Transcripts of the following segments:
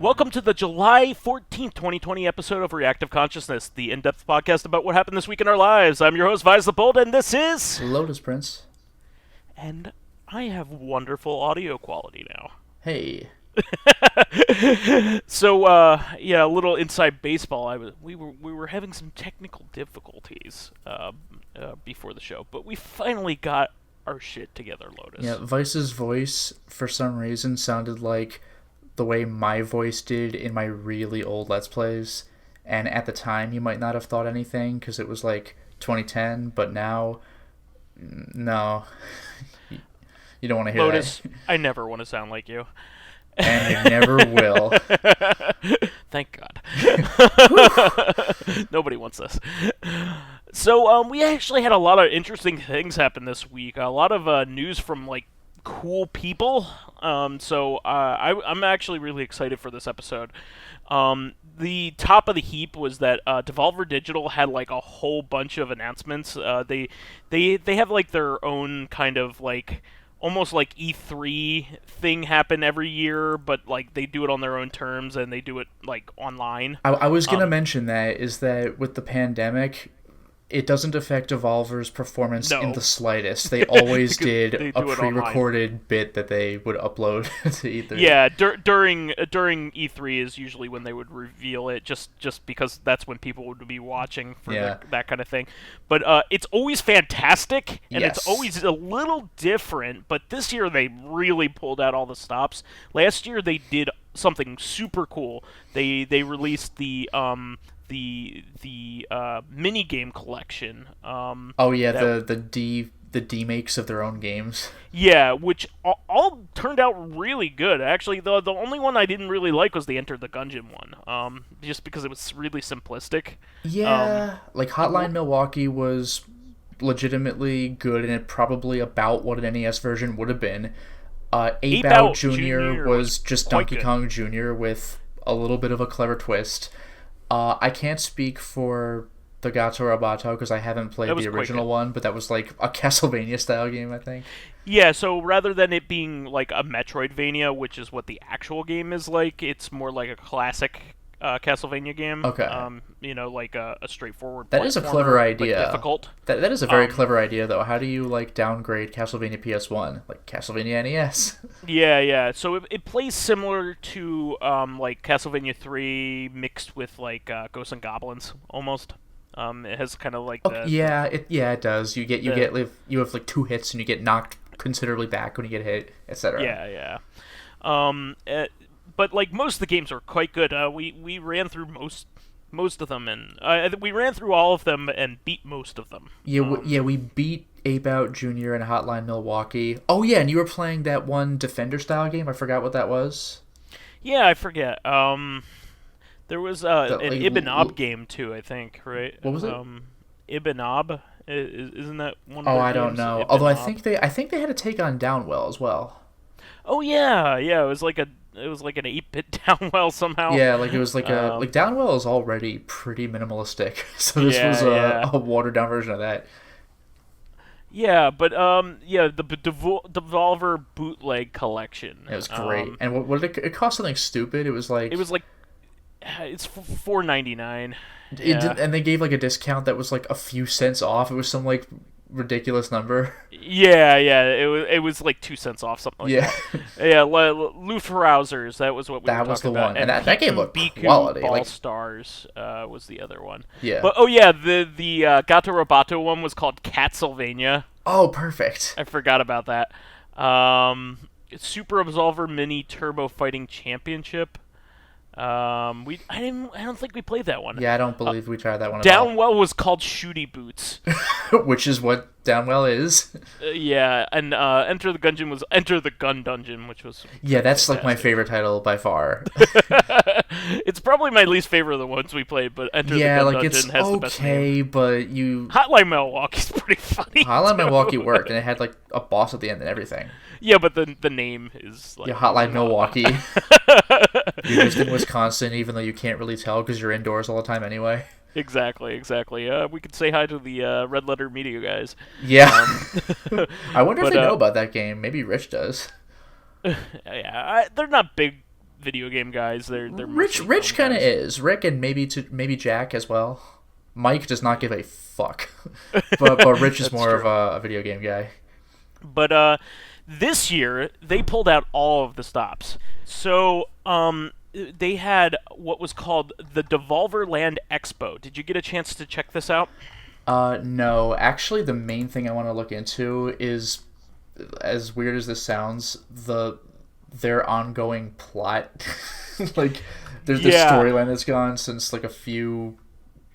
Welcome to the July 14th, 2020 episode of Reactive Consciousness, the in-depth podcast about what happened this week in our lives. I'm your host, vysethebold, and this is... Lotus, Prince. And I have wonderful audio quality now. Hey. So, a little inside baseball. We were having some technical difficulties before the show, but we finally got our shit together, Lotus. Yeah, Vice's voice, for some reason, sounded like the way my voice did in my really old Let's Plays. And at the time, you might not have thought anything, because it was like 2010, but now, no. You don't want to hear Lotus, that. I never want to sound like you. And you never will. Thank God. Nobody wants this. So, we actually had a lot of interesting things happen this week. A lot of news from, cool people. I'm actually really excited for this episode. The top of the heap was that Devolver Digital had, a whole bunch of announcements. They have, their own kind of, almost like E3 thing happen every year, but they do it on their own terms and they do it online. I was going to mention that with the pandemic, it doesn't affect Devolver's performance in the slightest. They always did a pre-recorded bit that they would upload to E3. Yeah, during E3 is usually when they would reveal it, just because that's when people would be watching for that kind of thing. But it's always fantastic, and it's always a little different, but this year they really pulled out all the stops. Last year they did something super cool. They released the mini game collection. The D-makes of their own games. Yeah, which all turned out really good. Actually, the only one I didn't really like was the Enter the Gungeon one, just because it was really simplistic. Yeah, Hotline Milwaukee was legitimately good, and it probably about what an NES version would have been. Ape Out Jr. was just Donkey Kong Jr. with a little bit of a clever twist. I can't speak for the Gato Roboto because I haven't played the original one, but that was a Castlevania-style game, I think. Yeah, so rather than it being a Metroidvania, which is what the actual game is it's more like a classic Castlevania game. Okay. A straightforward That is a clever idea. Difficult. That is a very clever idea, though. How do you, downgrade Castlevania PS1? Castlevania NES? Yeah. So it plays similar to, Castlevania 3 mixed with, Ghosts and Goblins, almost. It has kind of it does. You have 2 hits and you get knocked considerably back when you get hit, etc. Yeah. But most of the games are quite good. We ran through most of them, and we ran through all of them and beat most of them. We beat Ape Out Jr. and Hotline Milwaukee. Oh yeah, and you were playing that one Defender style game. I forgot what that was. Yeah, I forget. There was an Ibanob game too, I think, right? What was it? Ibanob, isn't that one? Oh, I games? don't know. Ibanob. Although I think they had a take on Downwell as well. Oh yeah. It was an 8-bit Downwell somehow. Yeah, it was Downwell is already pretty minimalistic, so this was a watered down version of that. Yeah, but the Devolver bootleg collection. It was great, and what did it cost? Something stupid. It was it's $4.99. And they gave a discount that was a few cents off. It was some ridiculous number. Yeah. It was 2 cents off, something like that. Yeah, Luftrausers, that was what we were talking about. That was the one, and that game looked Biku quality. Ball Stars was the other one. Yeah. But the Gato Roboto one was called Catsylvania. Oh, perfect. I forgot about that. Super Absolver Mini Turbo Fighting Championship. I don't think we played that one. Yeah, I don't believe we tried that one at all. Downwell was called Shooty Boots. Which is what Downwell is. Yeah, and Enter the Gungeon was Enter the Gun Dungeon, which was... Yeah, that's my favorite title by far. It's probably my least favorite of the ones we played, but Enter the Gun Dungeon has the best name. But you... Hotline Milwaukee's pretty funny. Hotline Milwaukee worked, and it had a boss at the end and everything. Yeah, but the name is Hotline Milwaukee. You're just in Wisconsin, even though you can't really tell because you're indoors all the time anyway. Exactly. We could say hi to the Red Letter Media guys. Yeah. I wonder if they know about that game. Maybe Rich does. Yeah, they're not big video game guys. They're Rich kind of is. Rick and maybe Jack as well. Mike does not give a fuck, but Rich is more of a video game guy. But this year they pulled out all of the stops. So they had what was called the Devolver Land Expo. Did you get a chance to check this out? No. Actually, the main thing I want to look into is, as weird as this sounds, their ongoing plot. Like, there's this storyline that's gone since like a few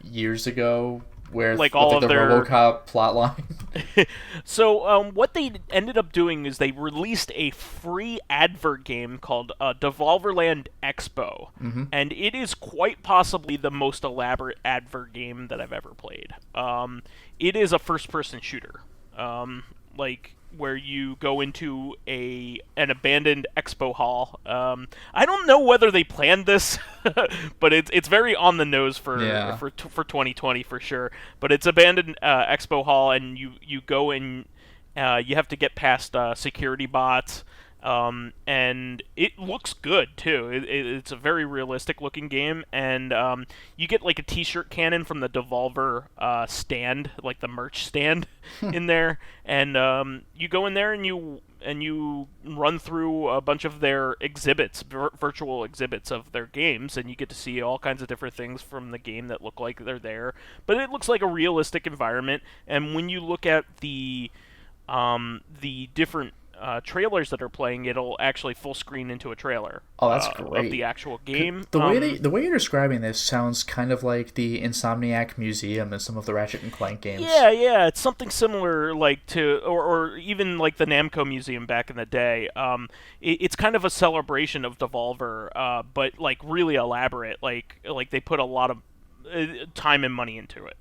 years ago, where like all of the their RoboCop plotline. So what they ended up doing is they released a free advert game called Devolver Land Expo, and it is quite possibly the most elaborate advert game that I've ever played. It is a first-person shooter, like where you go into an abandoned expo hall. I don't know whether they planned this, but it's very on the nose for 2020 for sure. But it's abandoned expo hall, and you go in, you have to get past security bots, and it looks good too. It's a very realistic looking game, and you get like a t-shirt cannon from the Devolver stand, like the merch stand in there, and you go in there and you run through a bunch of their exhibits, virtual exhibits of their games, and you get to see all kinds of different things from the game that look like they're there, but it looks like a realistic environment. And when you look at the different trailers that are playing, it'll actually full screen into a trailer. Oh, that's great. Of the actual game. The way you're describing this sounds kind of like the Insomniac Museum and some of the Ratchet and Clank games. Yeah, it's something similar, like to, or even like the Namco Museum back in the day. It's kind of a celebration of Devolver, but like really elaborate. Like they put a lot of time and money into it,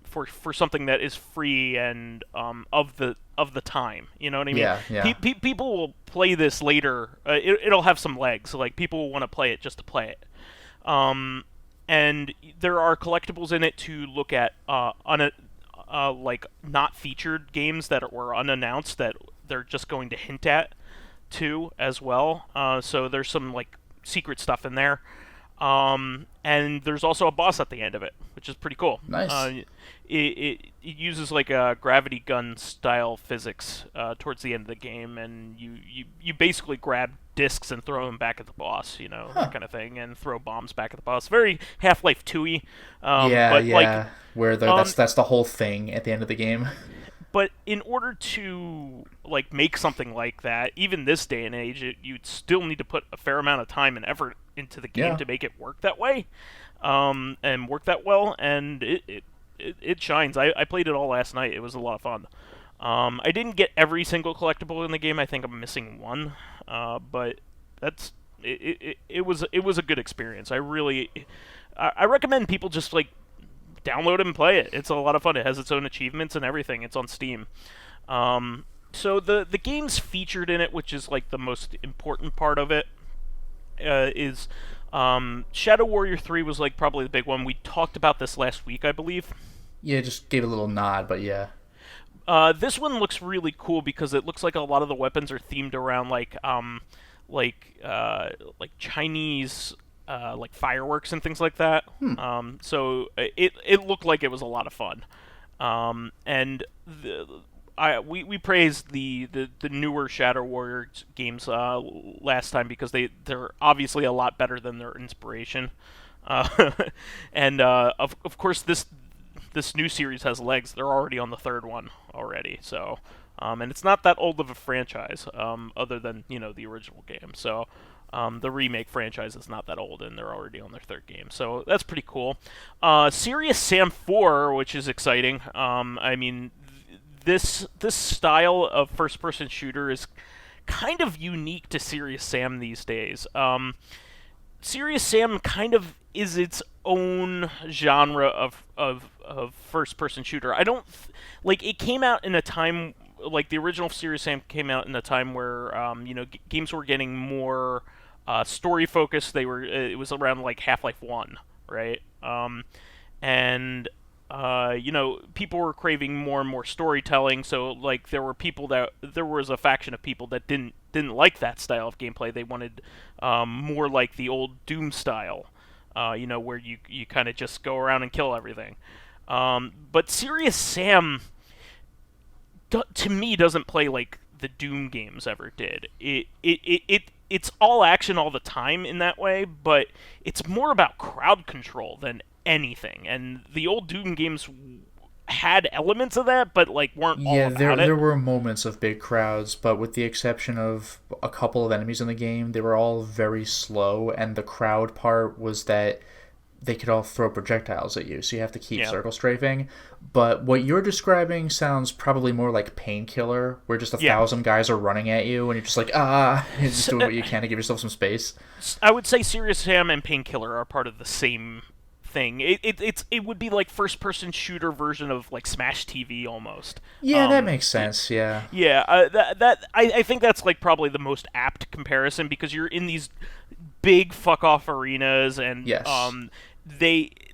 for something that is free and of the time. You know what I mean? Yeah. People will play this later. It'll have some legs. Like people will want to play it just to play it. And there are collectibles in it to look at like not featured games that were unannounced that they're just going to hint at too as well. So there's some like secret stuff in there. And there's also a boss at the end of it, which is pretty cool. Nice. It uses like a gravity gun style physics towards the end of the game, and you basically grab discs and throw them back at the boss, that kind of thing, and throw bombs back at the boss. Very Half-Life 2-y. Like, where that's the whole thing at the end of the game. But in order to like make something like that, even this day and age, you'd still need to put a fair amount of time and effort into the game to make it work that way, and work that well. And it shines. I played it all last night. It was a lot of fun. I didn't get every single collectible in the game. I think I'm missing one, but that's it. It was a good experience. I recommend people just like download it and play it. It's a lot of fun. It has its own achievements and everything. It's on Steam. So the games featured in it, which is like the most important part of it, is Shadow Warrior 3 was like probably the big one. We talked about this last week, I believe. Yeah, just gave a little nod, but yeah. This one looks really cool because it looks like a lot of the weapons are themed around like Chinese like fireworks and things like that. So it looked like it was a lot of fun. And we praised the newer Shadow Warrior games last time because they're obviously a lot better than their inspiration. And of course this new series has legs. They're already on the third one already. So and it's not that old of a franchise, other than the original game. So the remake franchise is not that old, and they're already on their third game. So that's pretty cool. Serious Sam 4, which is exciting. I mean, this style of first-person shooter is kind of unique to Serious Sam these days. Serious Sam kind of is its own genre of first-person shooter. I don't like it came out in a time like the original Serious Sam came out in a time where games were getting more story focused. It was around like Half-Life 1, right? And people were craving more and more storytelling. So like there was a faction of people that didn't didn't like that style of gameplay. They wanted more like the old Doom style, where you kind of just go around and kill everything. But Serious Sam, to me, doesn't play like the Doom games ever did. It's all action all the time in that way, but it's more about crowd control than anything. And the old Doom games had elements of that, but like weren't all about it. There were moments of big crowds, but with the exception of a couple of enemies in the game, they were all very slow, and the crowd part was that they could all throw projectiles at you, so you have to keep circle strafing. But what you're describing sounds probably more like Painkiller, where just 1,000 guys are running at you, and you're just like, you're just doing what you can to give yourself some space. I would say Serious Sam and Painkiller are part of the same thing. It would be like first-person shooter version of like Smash TV almost. Yeah, that makes sense. Yeah. Yeah, I think that's like probably the most apt comparison, because you're in these big fuck-off arenas, and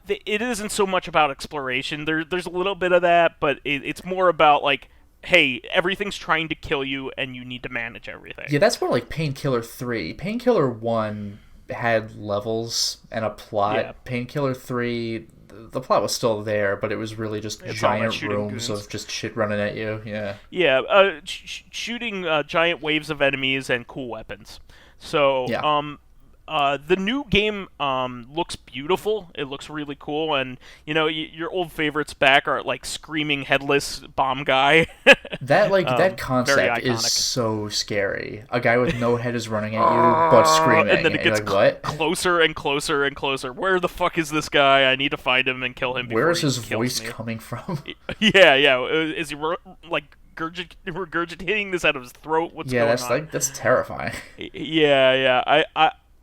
it isn't so much about exploration. There's a little bit of that, but it's more about like, hey, everything's trying to kill you, and you need to manage everything. Yeah, that's more like Painkiller 3. Painkiller 1 had levels and a plot. Yeah. Painkiller 3, the plot was still there, but it was really just giant rooms of just shit running at you. Yeah. Yeah, shooting giant waves of enemies and cool weapons. So, the new game looks beautiful. It looks really cool, and your old favorites back are like screaming headless bomb guy. That concept is so scary. A guy with no head is running at you, but screaming, and then it gets like, what? Closer and closer and closer. Where the fuck is this guy? I need to find him and kill him. Where is his voice coming from? Yeah. Is he like regurgitating this out of his throat? What's going on? That's terrifying. Yeah.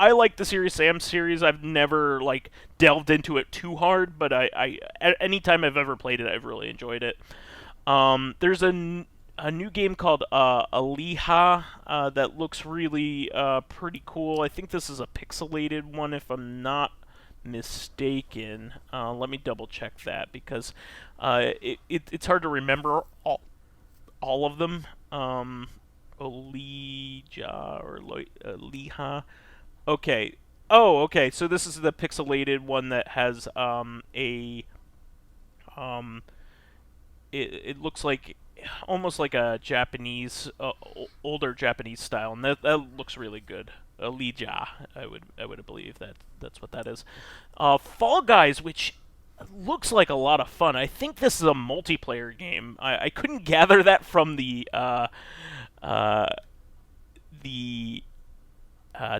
I like the Serious Sam series. I've never like delved into it too hard, but I anytime I've ever played it, I've really enjoyed it. There's a new game called Aliha that looks really pretty cool. I think this is a pixelated one, if I'm not mistaken. Let me double check that, because it's hard to remember all of them. Olija or Aliha. Okay. Oh, okay. So this is the pixelated one that has it looks like almost like a Japanese older Japanese style, and that looks really good. Alija, I would believe that's what that is. Fall Guys, which looks like a lot of fun. I think this is a multiplayer game. I couldn't gather that from the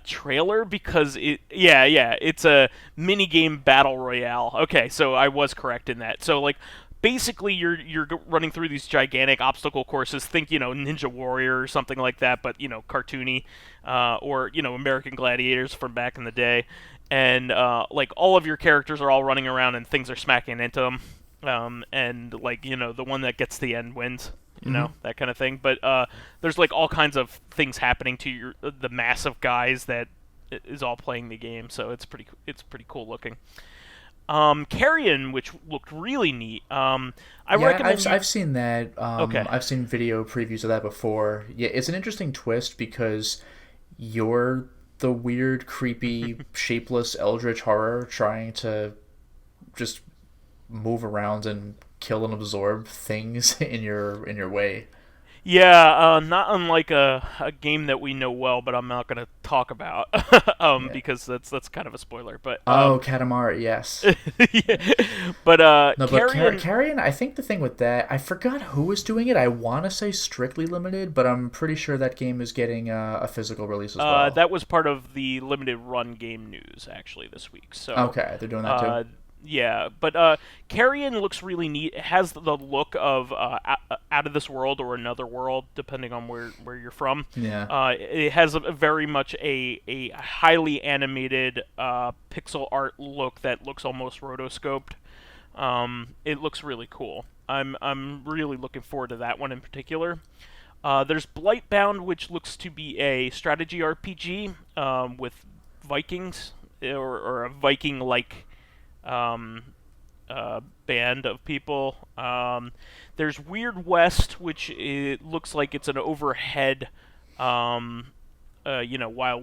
trailer, because it's a minigame battle royale. Okay, so I was correct in that. So like basically you're running through these gigantic obstacle courses. Think Ninja Warrior or something like that, but cartoony, or American Gladiators from back in the day. And like all of your characters are all running around and things are smacking into them. And like the one that gets to the end wins. That kind of thing. But there's like all kinds of things happening to the mass of guys that is all playing the game. So it's pretty cool looking. Carrion, which looked really neat. I've seen that. Okay. I've seen video previews of that before. Yeah, it's an interesting twist, because you're the weird, creepy, shapeless eldritch horror trying to just move around and kill and absorb things in your way. Yeah, not unlike a game that we know well, but I'm not going to talk about because that's kind of a spoiler. But Katamari, yes. Yeah. But Carrion, I think the thing with that, I forgot who was doing it. I want to say Strictly Limited, but I'm pretty sure that game is getting a physical release as well. That was part of the limited run game news actually this week. So okay, they're doing that too. Yeah, but Carrion looks really neat. It has the look of Out of This World or Another World, depending on where you're from. Yeah. It has very much a highly animated pixel art look that looks almost rotoscoped. It looks really cool. I'm really looking forward to that one in particular. There's Blightbound, which looks to be a strategy RPG with Vikings or a Viking-like band of people. There's Weird West, which it looks like it's an overhead Wild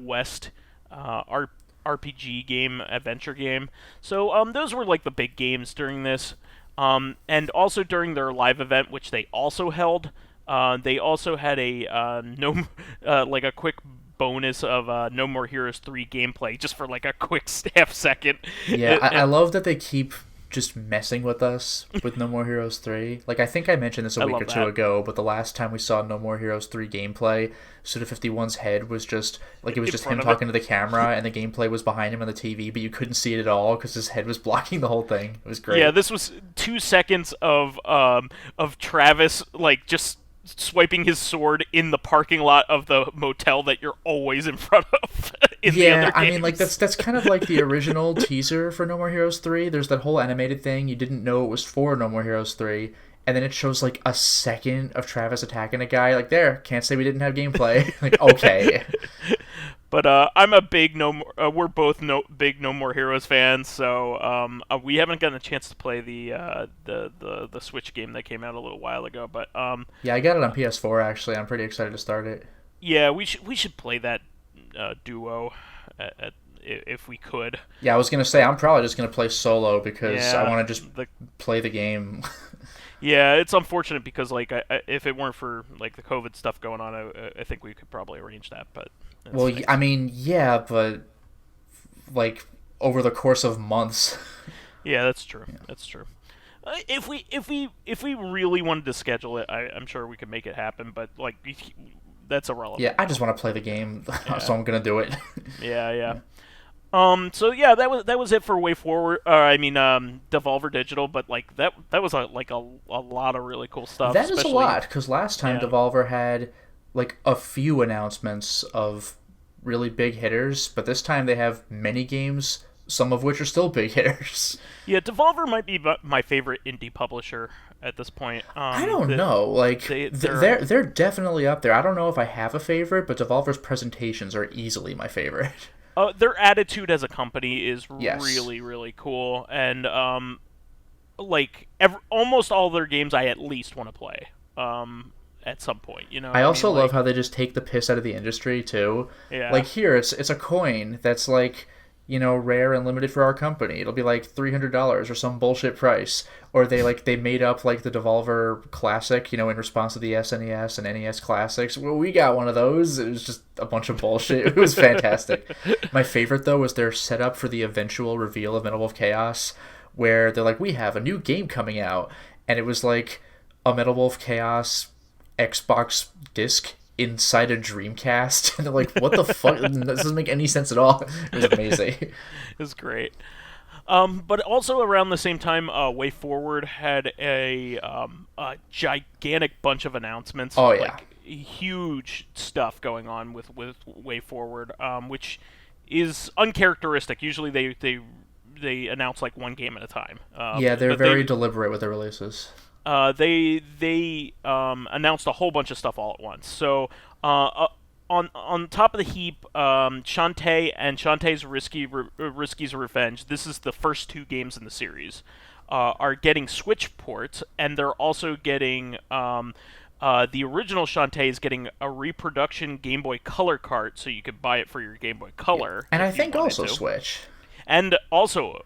West RPG game, adventure game. So those were like the big games during this. And also during their live event, which they also held, they also had a no like a quick bonus of No More Heroes 3 gameplay just for like a quick half second. Yeah, I love that they keep just messing with us with No More Heroes 3. Like, I think I mentioned this a week or two ago, but the last time we saw No More Heroes 3 gameplay, Suda51's head was just, like, it was just him talking to the camera, and the gameplay was behind him on the TV, but you couldn't see it at all because his head was blocking the whole thing. It was great. Yeah, this was 2 seconds of Travis, like, just swiping his sword in the parking lot of the motel that you're always in front of. I mean, like, that's kind of like the original teaser for No More Heroes 3. There's that whole animated thing. You didn't know it was for No More Heroes 3, and then it shows, like, a second of Travis attacking a guy. Like, there, can't say we didn't have gameplay. Like, okay. But I'm a big we're both big No More Heroes fans, so we haven't gotten a chance to play the Switch game that came out a little while ago. But yeah, I got it on PS4 actually. I'm pretty excited to start it. Yeah, we should play that duo if we could. Yeah, I was gonna say I'm probably just gonna play solo because I want to just play the game. Yeah, it's unfortunate because like if it weren't for like the COVID stuff going on, I think we could probably arrange that. But well, I mean, yeah, but like over the course of months. Yeah, that's true. Yeah. That's true. If we really wanted to schedule it, I'm sure we could make it happen. But like, that's irrelevant. Yeah, I just want to play the game, so I'm gonna do it. Yeah. So yeah, that was it for Wayforward. Devolver Digital. But like that was a lot of really cool stuff. That is a lot because last time Devolver had like a few announcements of really big hitters, but this time they have many games, some of which are still big hitters. Yeah, Devolver might be my favorite indie publisher at this point. I don't know. Like they're definitely up there. I don't know if I have a favorite, but Devolver's presentations are easily my favorite. Their attitude as a company is really, really cool, and almost all their games I at least want to play at some point. You know, I also love how they just take the piss out of the industry too. Yeah, like here it's a coin that's like, you know, rare and limited for our company. It'll be like $300 or some bullshit price. Or they made up like the Devolver Classic, you know, in response to the SNES and NES Classics. Well, we got one of those. It was just a bunch of bullshit. It was fantastic. My favorite, though, was their setup for the eventual reveal of Metal Wolf Chaos, where they're like, we have a new game coming out. And it was like a Metal Wolf Chaos Xbox disc inside a Dreamcast. And they're like, what the fuck? This doesn't make any sense at all. It was amazing. It was great. But also around the same time, Wayforward had a gigantic bunch of announcements. Oh, yeah. Like, huge stuff going on with Wayforward, which is uncharacteristic. Usually they announce like one game at a time. They're very deliberate with their releases. They announced a whole bunch of stuff all at once. So on top of the heap, Shantae and Shantae's Risky's Revenge. This is the first 2 games in the series. Are getting Switch ports, and they're also getting the original Shantae is getting a reproduction Game Boy Color cart, so you could buy it for your Game Boy Color. And I think also Switch. And also,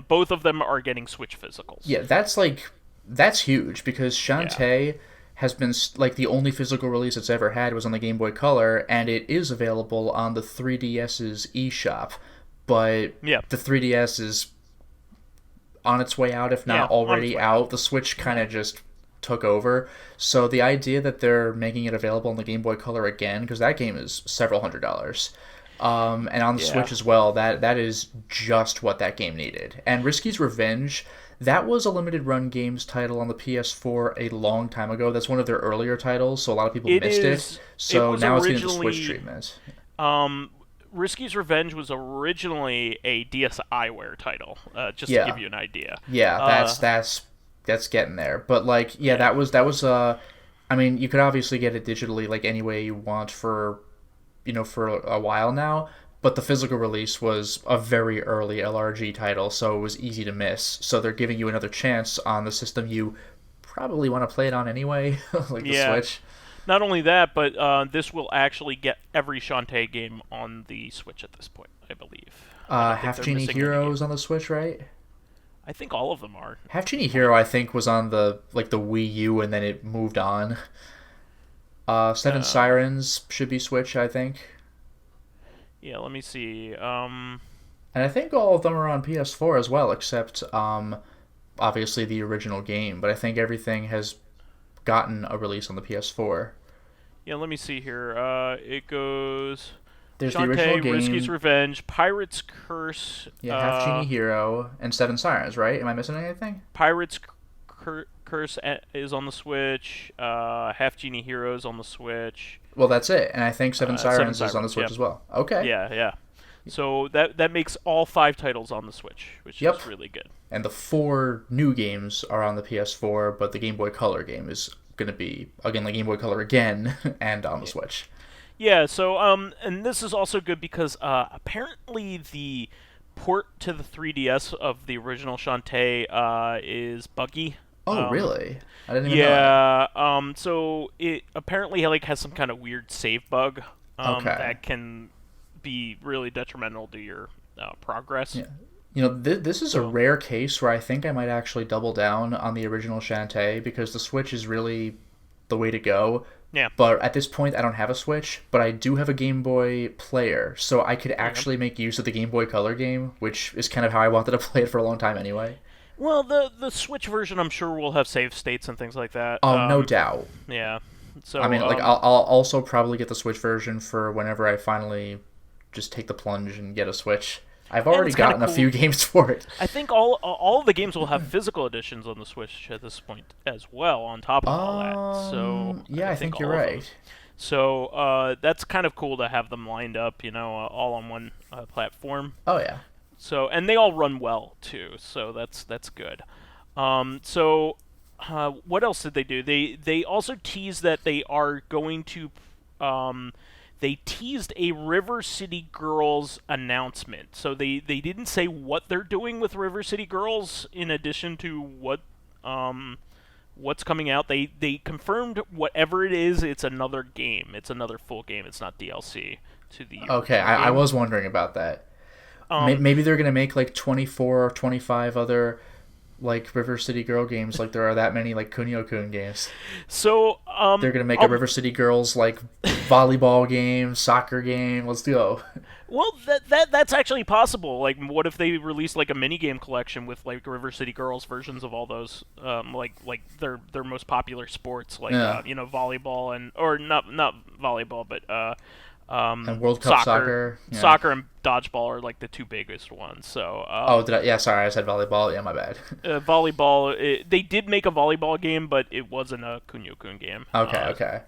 both of them are getting Switch physicals. Yeah, that's huge because Shantae has been like the only physical release it's ever had was on the Game Boy Color, and it is available on the 3DS's eShop. But the 3DS is on its way out, if not already out. The Switch kind of just took over. So the idea that they're making it available on the Game Boy Color again, because that game is several $100s, and on the Switch as well, that is just what that game needed. And Risky's Revenge, that was a limited run games title on the PS4 a long time ago. That's one of their earlier titles, so a lot of people missed it. So now it's getting the Switch treatment. Risky's Revenge was originally a DSiWare title, just to give you an idea. Yeah, that's getting there. But like, that was I mean, you could obviously get it digitally like any way you want for a while now. But the physical release was a very early LRG title, so it was easy to miss. So they're giving you another chance on the system you probably want to play it on anyway, like the Switch. Not only that, but this will actually get every Shantae game on the Switch at this point, I believe. Half Genie Hero is on the Switch, right? I think all of them are. Half Genie Hero, I think, was on the Wii U, and then it moved on. Seven Sirens should be Switch, I think. Yeah, let me see. And I think all of them are on PS4 as well, except obviously the original game. But I think everything has gotten a release on the PS4. Yeah, let me see here. It goes... There's Shantae, the original game. Risky's Revenge, Pirate's Curse. Yeah, Half Genie Hero, and Seven Sirens, right? Am I missing anything? Pirate's Curse is on the Switch. Half Genie Hero is on the Switch. Well, that's it. And I think Seven Sirens is on the Switch as well. Okay. Yeah. So that makes all 5 titles on the Switch, which is really good. And the 4 new games are on the PS4, but the Game Boy Color game is going to be, again, the Game Boy Color again, and on the Switch. Yeah, so, and this is also good because, apparently the port to the 3DS of the original Shantae, is buggy. Oh, really? I didn't even know that. Yeah, so it apparently, has some kind of weird save bug, that can be really detrimental to your, progress. Yeah. This is a rare case where I think I might actually double down on the original Shantae, because the Switch is really the way to go. Yeah. But at this point, I don't have a Switch, but I do have a Game Boy player, so I could actually make use of the Game Boy Color game, which is kind of how I wanted to play it for a long time anyway. Well, the Switch version, I'm sure, will have save states and things like that. Oh, no doubt. Yeah. So I mean, I'll also probably get the Switch version for whenever I finally just take the plunge and get a Switch. I've already gotten a few games for it. I think all of the games will have physical editions on the Switch at this point as well, on top of all that. So yeah, I think you're right. So that's kind of cool to have them lined up, all on one platform. Oh yeah. So, and they all run well too. So that's good. What else did they do? They also teased that they are going to. They teased a River City Girls announcement. So they didn't say what they're doing with River City Girls in addition to what's coming out. They confirmed whatever it is, it's another game. It's another full game. It's not DLC to the Okay, I was wondering about that. Maybe they're going to make 24 or 25 other River City Girl games, there are that many Kunio-kun games. So they're gonna make a River City Girls volleyball game, soccer game. Let's go. Well, that's actually possible. What if they release a mini game collection with River City Girls versions of all those, their most popular sports, volleyball or not volleyball, but and World Cup soccer. Yeah. Soccer and dodgeball are the 2 biggest ones. So sorry, I said volleyball. Yeah, my bad. Volleyball. They did make a volleyball game, but it wasn't a Kunio-kun game. Okay.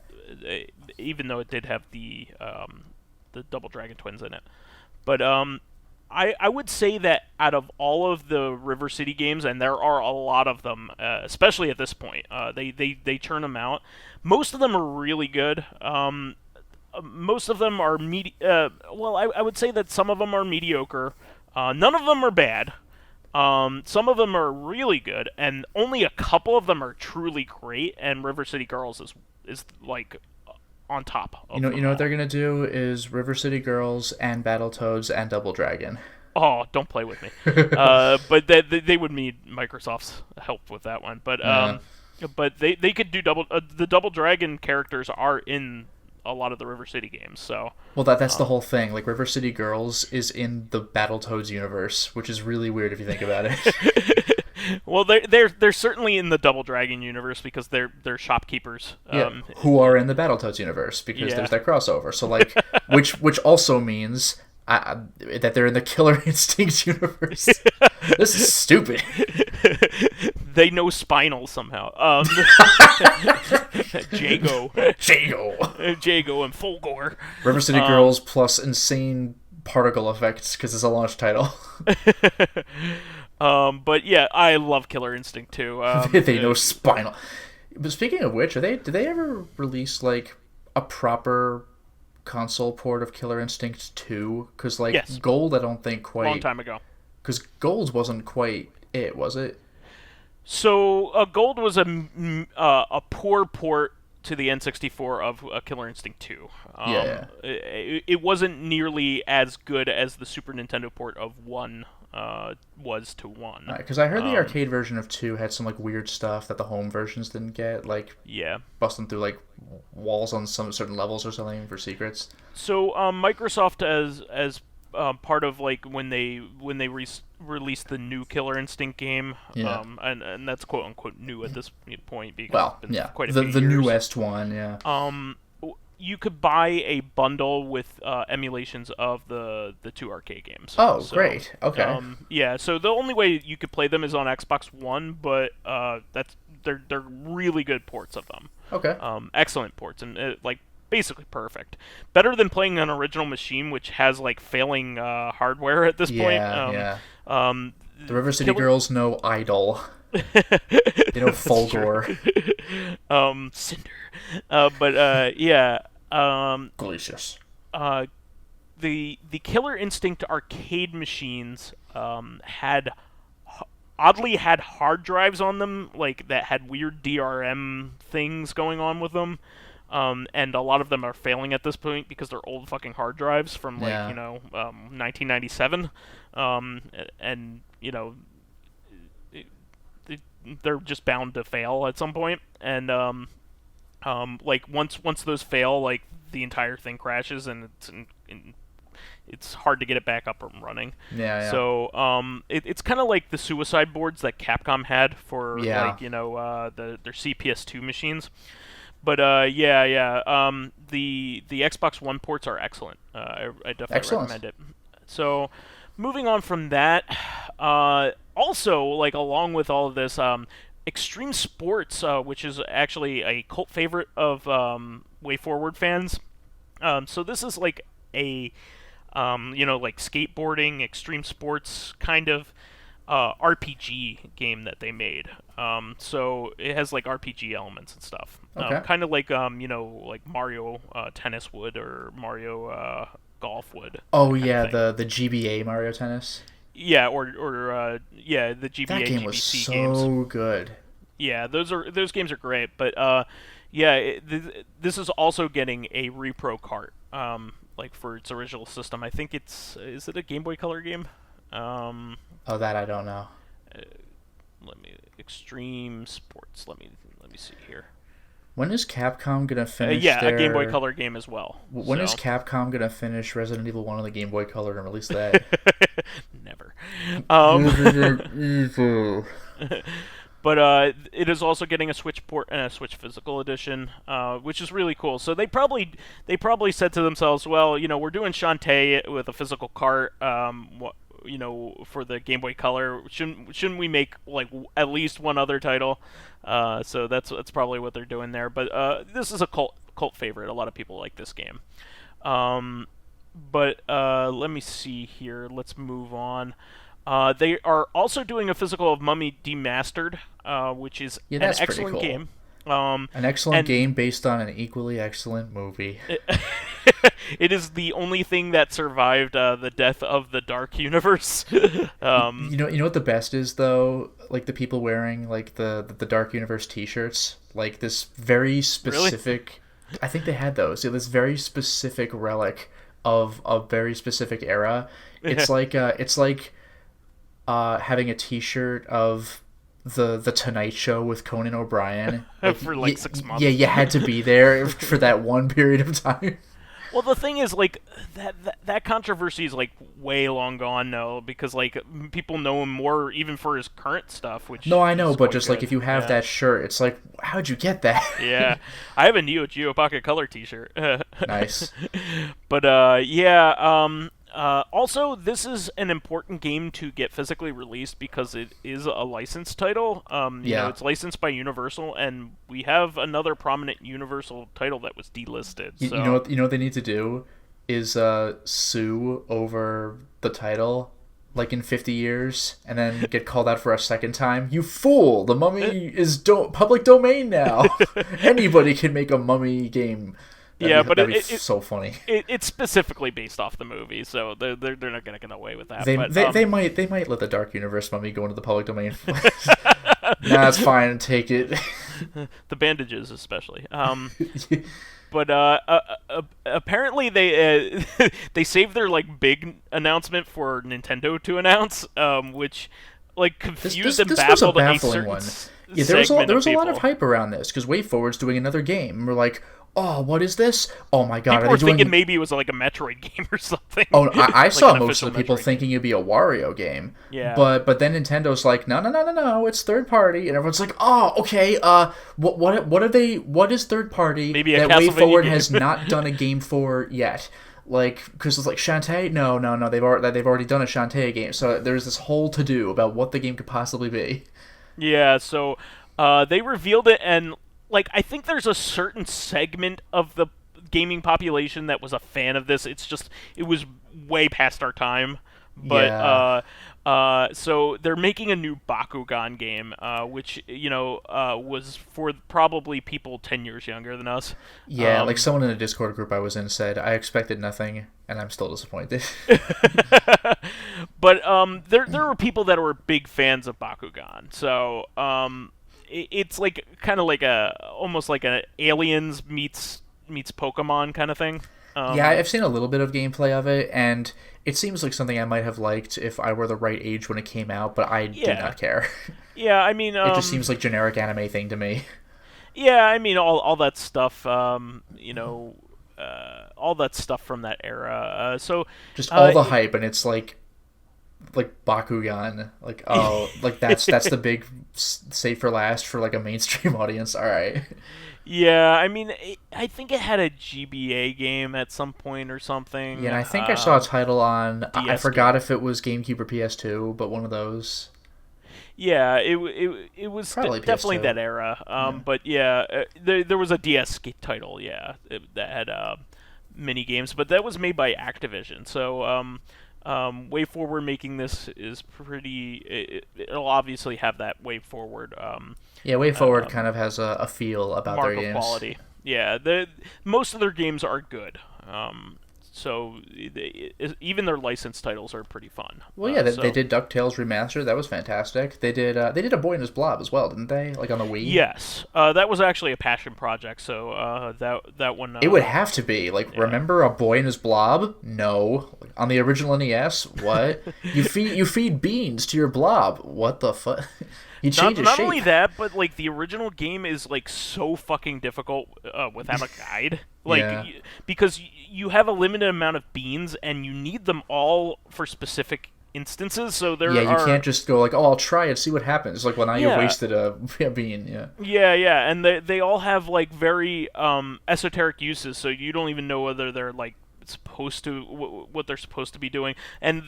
Even though it did have the Double Dragon Twins in it, but I would say that out of all of the River City games, and there are a lot of them, especially at this point, they churn them out. Most of them are really good. Most of them are I would say that some of them are mediocre. None of them are bad. Some of them are really good, and only a couple of them are truly great. And River City Girls is on top. You know what they're gonna do is River City Girls and Battletoads and Double Dragon. Oh, don't play with me. But they would need Microsoft's help with that one. But they could do the Double Dragon characters are in a lot of the River City games. So that's the whole thing. River City Girls is in the Battletoads universe, which is really weird if you think about it. Well, they're certainly in the Double Dragon universe because they're shopkeepers. Who are in the Battletoads universe because there's that crossover. So which also means that they're in the Killer Instinct universe. This is stupid. They know Spinal somehow. Jago and Fulgore. River City Girls plus insane particle effects because it's a launch title. But yeah, I love Killer Instinct too. They know Spinal. But speaking of which, did they ever release a proper console port of Killer Instinct 2? Because yes. Gold, I don't think quite. Long time ago. Because Gold wasn't quite it, was it? So Gold was a poor port to the N64 of Killer Instinct 2. Yeah. It wasn't nearly as good as the Super Nintendo port of 1 was to 1. Because I heard the arcade version of 2 had some like weird stuff that the home versions didn't get, like busting through like walls on some certain levels or something for secrets. So Microsoft as part of like when they released the new Killer Instinct game, and that's quote unquote new at this point because it's been quite a few years. The newest one, you could buy a bundle with emulations of the 2 arcade games. Oh, so, great. Okay. So the only way you could play them is on Xbox One, but they're really good ports of them. Okay. Excellent ports and basically perfect. Better than playing an original machine, which has like failing hardware at this point. The River City Girls know Idol. They know Fulgore. Cinder. Glacius. The Killer Instinct arcade machines had hard drives on them, like that had weird DRM things going on with them. And a lot of them are failing at this point because they're old fucking hard drives from 1997, and they're just bound to fail at some point. And once those fail, like the entire thing crashes, and it's hard to get it back up and running. So it's kind of like the suicide boards that Capcom had for their CPS2 machines. But the Xbox One ports are excellent. I definitely recommend it. So, moving on from that, also like along with all of this, Extreme Sports, which is actually a cult favorite of Wayforward fans. So this is like a like skateboarding, extreme sports kind of RPG game that they made. So it has like RPG elements and stuff. Kind of like like Mario Tennis would, or Mario Golf would. Oh yeah, the GBA Mario Tennis. Yeah, or the GBA that game GBC was so games. good. Yeah, those games are great, but this is also getting a repro cart, like for its original system. I think is it a Game Boy Color game? That I don't know. Extreme Sports. Let me see here. When is Capcom gonna finish? A Game Boy Color game as well. When is Capcom gonna finish Resident Evil 1 on the Game Boy Color and release that? Never. Evil. But it is also getting a Switch port and a Switch physical edition, which is really cool. So they probably said to themselves, well, we're doing Shantae with a physical cart, for the Game Boy Color. Shouldn't we make like at least one other title? So that's probably what they're doing there. But this is a cult favorite. A lot of people like this game. But let me see here. Let's move on. They are also doing a physical of Mummy Demastered, which is an excellent cool game. An excellent game based on an equally excellent movie. It is the only thing that survived the death of the Dark Universe. You know what the best is though? Like the people wearing like the Dark Universe T-shirts, like this very specific. Really? I think they had those. This very specific relic of a very specific era. It's like having a T-shirt of the Tonight Show with Conan O'Brien for like 6 months. Yeah, you had to be there for that one period of time. Well, the thing is, like that controversy is like way long gone now, because like people know him more even for his current stuff. Which no, I know, but just good. Like if you have that shirt, it's like, how'd you get that? Yeah, I have a Neo Geo Pocket Color T-shirt. Nice. But also, this is an important game to get physically released because it is a licensed title. It's licensed by Universal, and we have another prominent Universal title that was delisted. You know what they need to do is sue over the title, like in 50 years, and then get called out for a second time. You fool! The Mummy is public domain now. Anybody can make a Mummy game. That'd be so funny. It's specifically based off the movie, so they're not gonna get away with that. They might let the Dark Universe Mummy go into the public domain. Nah, it's fine. Take it. The bandages, especially. But apparently they saved their like big announcement for Nintendo to announce, which like confused and this was a baffled baffling one. Yeah, there was a lot of people. hype around this because Wayforward's doing another game. And we're like, oh, what is this? Oh my god, People are were they doing? thinking maybe it was like a Metroid game or something. Oh, I Like saw an most of official the people Metroid thinking it'd be a Wario game. Yeah. But then Nintendo's like, no, it's third party, and everyone's like, oh, okay. What is third party Maybe a that Castlevania WayForward game. has not done a game for yet? Like, because it's like Shantae? No, they've already done a Shantae game. So there's this whole to do about what the game could possibly be. Yeah, so they revealed it, and like I think there's a certain segment of the gaming population that was a fan of this. It was way past our time. But so they're making a new Bakugan game, which was for probably people 10 years younger than us. Yeah, like someone in a Discord group I was in said, I expected nothing, and I'm still disappointed. But there were people that were big fans of Bakugan, so it's like kind of like almost like a Aliens meets Pokemon kind of thing. Yeah, I've seen a little bit of gameplay of it, and it seems like something I might have liked if I were the right age when it came out, but I do not care. Yeah, I mean, it just seems like generic anime thing to me. Yeah, I mean, all that stuff, all that stuff from that era. So just all the hype, and it's like Bakugan, like like that's the big save for last for like a mainstream audience. All right. Yeah, I mean, I think it had a GBA game at some point or something. Yeah, and I think I saw a title on. I forgot game. if it was GameCube or PS2, but one of those. Yeah, it was definitely PS2. that era. But yeah, there was a DS title. Yeah, that had mini games, but that was made by Activision. So Wayforward making this is pretty. It'll obviously have that Wayforward. Yeah, Wayforward kind of has a feel about mark their of games. Quality. Yeah, most of their games are good. So even their licensed titles are pretty fun. Well, yeah, they did DuckTales Remastered. That was fantastic. They did A Boy and His Blob as well, didn't they? Like on the Wii. Yes, that was actually a passion project. So that one. It would have to be like. Yeah. Remember A Boy and His Blob? No. On the original NES, what? you feed beans to your blob. What the fuck? You change his shape. Not only that, but like the original game is like so fucking difficult without a guide. Like yeah. Because you have a limited amount of beans and you need them all for specific instances. So there you can't just go like, oh, I'll try it, see what happens. Like, well, now you've wasted a bean. Yeah, and they all have like very esoteric uses. So you don't even know whether they're like supposed to what they're supposed to be doing, and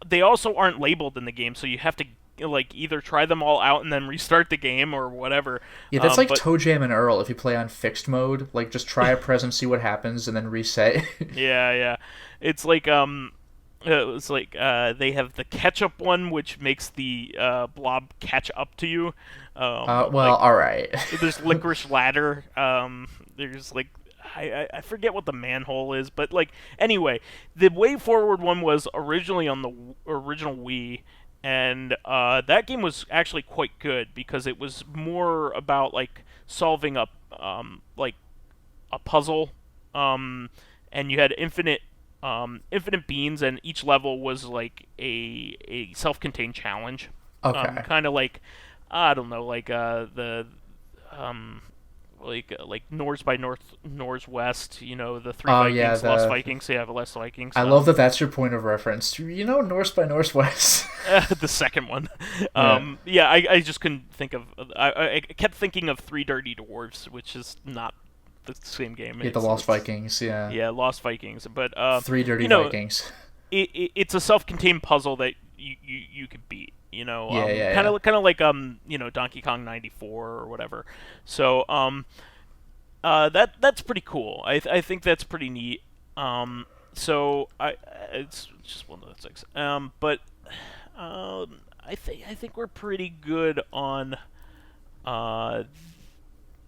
they also aren't labeled in the game. So you have to like either try them all out and then restart the game or whatever. Yeah, that's like Toe Jam and Earl if you play on fixed mode. Like just try a present, see what happens, and then reset. Yeah. It's like they have the ketchup one, which makes the blob catch up to you. All right. There's licorice ladder. There's like I forget what the manhole is, but like anyway, the Wayforward one was originally on the original Wii. And that game was actually quite good because it was more about like solving a puzzle, and you had infinite beans, and each level was like a self-contained challenge. Okay. Kind of like I don't know, like like Norse by Norse West, the three Vikings, Lost Vikings. Yeah, the Lost Vikings. I love that that's your point of reference. Norse by Northwest. The second one. I just couldn't think of. I kept thinking of Three Dirty Dwarves, which is not the same game. Yeah, the Lost Vikings. Yeah. Yeah, Lost Vikings, but Three Dirty Vikings. It's a self-contained puzzle that you could beat. Kind of like Donkey Kong 94 or whatever. So that's pretty cool. I think that's pretty neat. So it's just one of those things. But I think we're pretty good on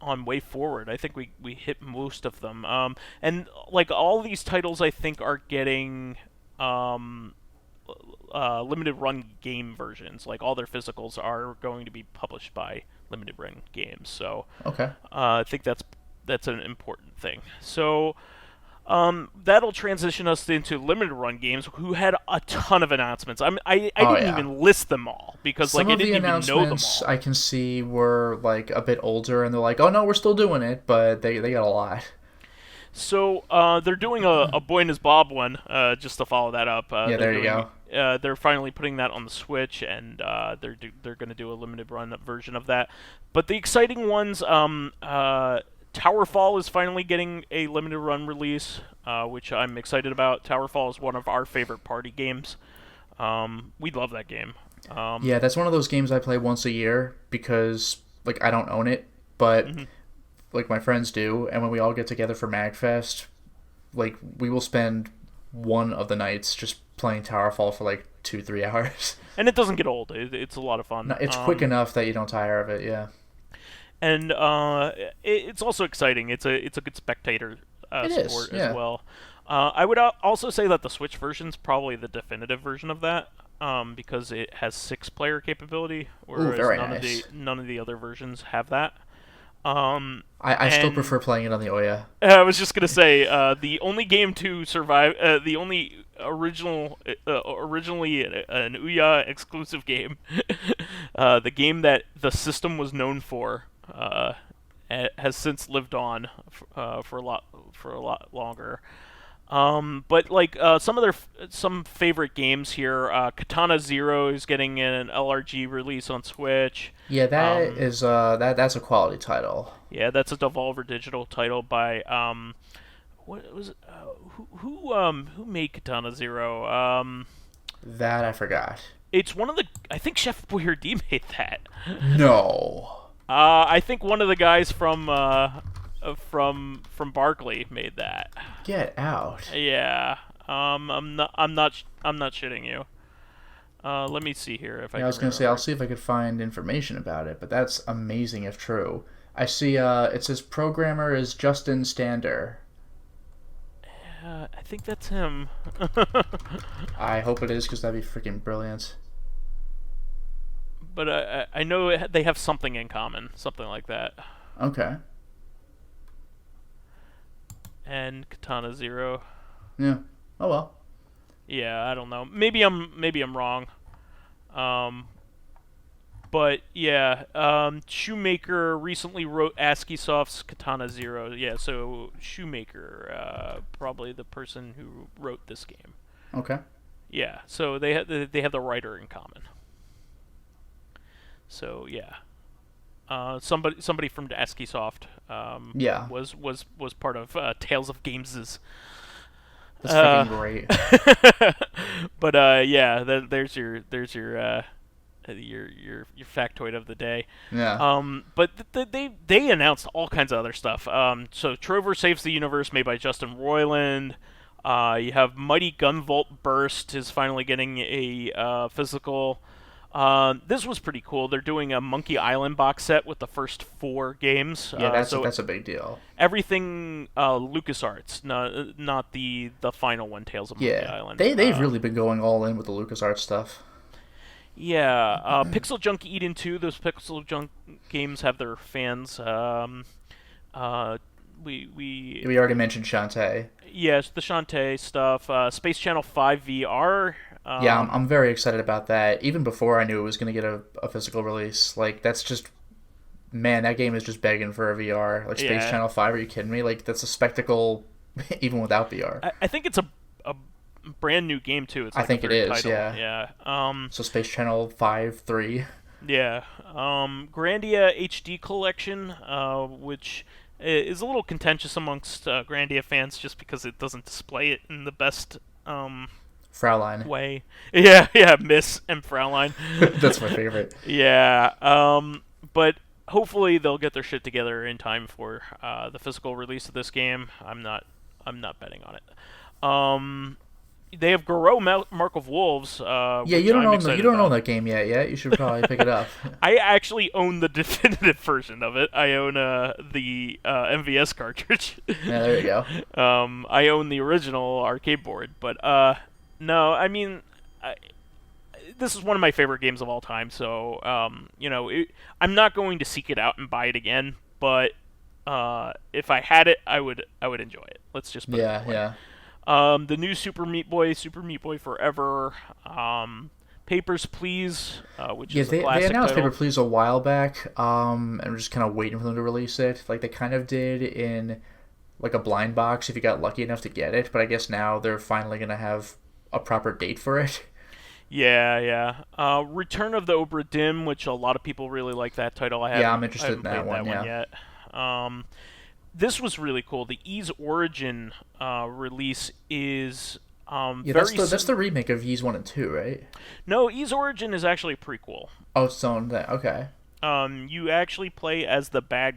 Wayforward. I think we hit most of them. And like all these titles, I think are getting limited run game versions. Like all their physicals are going to be published by limited run games. So Okay. I think that's an important thing. So that'll transition us into limited run games, who had a ton of announcements. I didn't even list them all because some I of didn't the even know them announcements all. I can see were like a bit older, and they're like, "Oh no, we're still doing it," but they got a lot. So they're doing a Boy and His Bob one, just to follow that up. Yeah, there you go. They're finally putting that on the Switch, and they're going to do a limited run version of that. But the exciting ones, Towerfall is finally getting a limited run release, which I'm excited about. Towerfall is one of our favorite party games. We love that game. Yeah, that's one of those games I play once a year because like I don't own it, but like my friends do, and when we all get together for MagFest, like we will spend one of the nights just playing Towerfall for like 2-3 hours. And it doesn't get old. It's a lot of fun. No, it's quick enough that you don't tire of it. Yeah. And it's also exciting. It's a good spectator sport as well. I would also say that the Switch version is probably the definitive version of that, because it has 6-player capability, whereas none of the other versions have that. I still prefer playing it on the Ouya. I was just gonna say the only game to survive, the only originally an Ouya exclusive game, the game that the system was known for, has since lived on for a lot longer. But like some favorite games here, Katana Zero is getting an LRG release on Switch. Yeah, that's a quality title. Yeah, that's a Devolver Digital title by what was it? Who made Katana Zero? That I forgot. It's one of the, I think Chef Boyardee made that. No. I think one of the guys from Barkley made that. Get out. Yeah. I'm not shitting you. Let me see here if I. I was gonna say I'll see if I could find information about it, but that's amazing if true. I see. It says programmer is Justin Stander. I think that's him. I hope it is, because that'd be freaking brilliant. But I know they have something in common, something like that. Okay. And Katana Zero. Yeah. Oh well. Yeah, I don't know. Maybe I'm wrong. But yeah, Shoemaker recently wrote ASCII Soft's Katana Zero. Yeah, so Shoemaker, probably the person who wrote this game. Okay. Yeah, so they have the writer in common. So yeah, somebody from ASCII Soft, was part of Tales of Games'. That's freaking great. But yeah, there's your factoid of the day. Yeah. But they announced all kinds of other stuff. So Trover Saves the Universe, made by Justin Roiland. You have Mighty Gunvolt Burst is finally getting a physical. This was pretty cool. They're doing a Monkey Island box set with the first 4 games. Yeah, that's a big deal. Everything LucasArts, not the final one, Tales of Monkey Island. They've really been going all in with the LucasArts stuff. Yeah, Pixel Junk Eden 2. Those Pixel Junk games have their fans. We already mentioned Shantae. Yes, the Shantae stuff. Space Channel 5 VR. Yeah, I'm very excited about that. Even before I knew it was going to get a physical release. Like, that's just... Man, that game is just begging for a VR. Like, Space Channel 5, are you kidding me? Like, that's a spectacle even without VR. I think it's a brand new game, too. It's like I think it is, title. yeah. Yeah. So Space Channel 5, 3. Yeah. Grandia HD Collection, which is a little contentious amongst Grandia fans just because it doesn't display it in the best... Fraulein. way. Yeah, Miss and Fraulein. That's my favorite. Yeah, but hopefully they'll get their shit together in time for the physical release of this game. I'm not betting on it. They have Garou Mark of Wolves. Yeah, you don't own that game yet. You should probably pick it up. I actually own the definitive version of it. I own the MVS cartridge. Yeah, there you go. I own the original arcade board, but no, I mean, this is one of my favorite games of all time. So I'm not going to seek it out and buy it again, but if I had it, I would enjoy it. Let's just put it that way. The new Super Meat Boy Forever, Papers, Please, which is a classic they announced title. Paper Please a while back, and we're just kind of waiting for them to release it. Like they kind of did in like a blind box if you got lucky enough to get it, but I guess now they're finally going to have a proper date for it. Yeah. Return of the Obra Dinn, which a lot of people really like that title. I'm interested in that one yet. This was really cool. The Ys Origin release is that's the remake of Ys 1 and 2, right? No, Ys Origin is actually a prequel. Oh, it's on that. Okay. You actually play as the bad.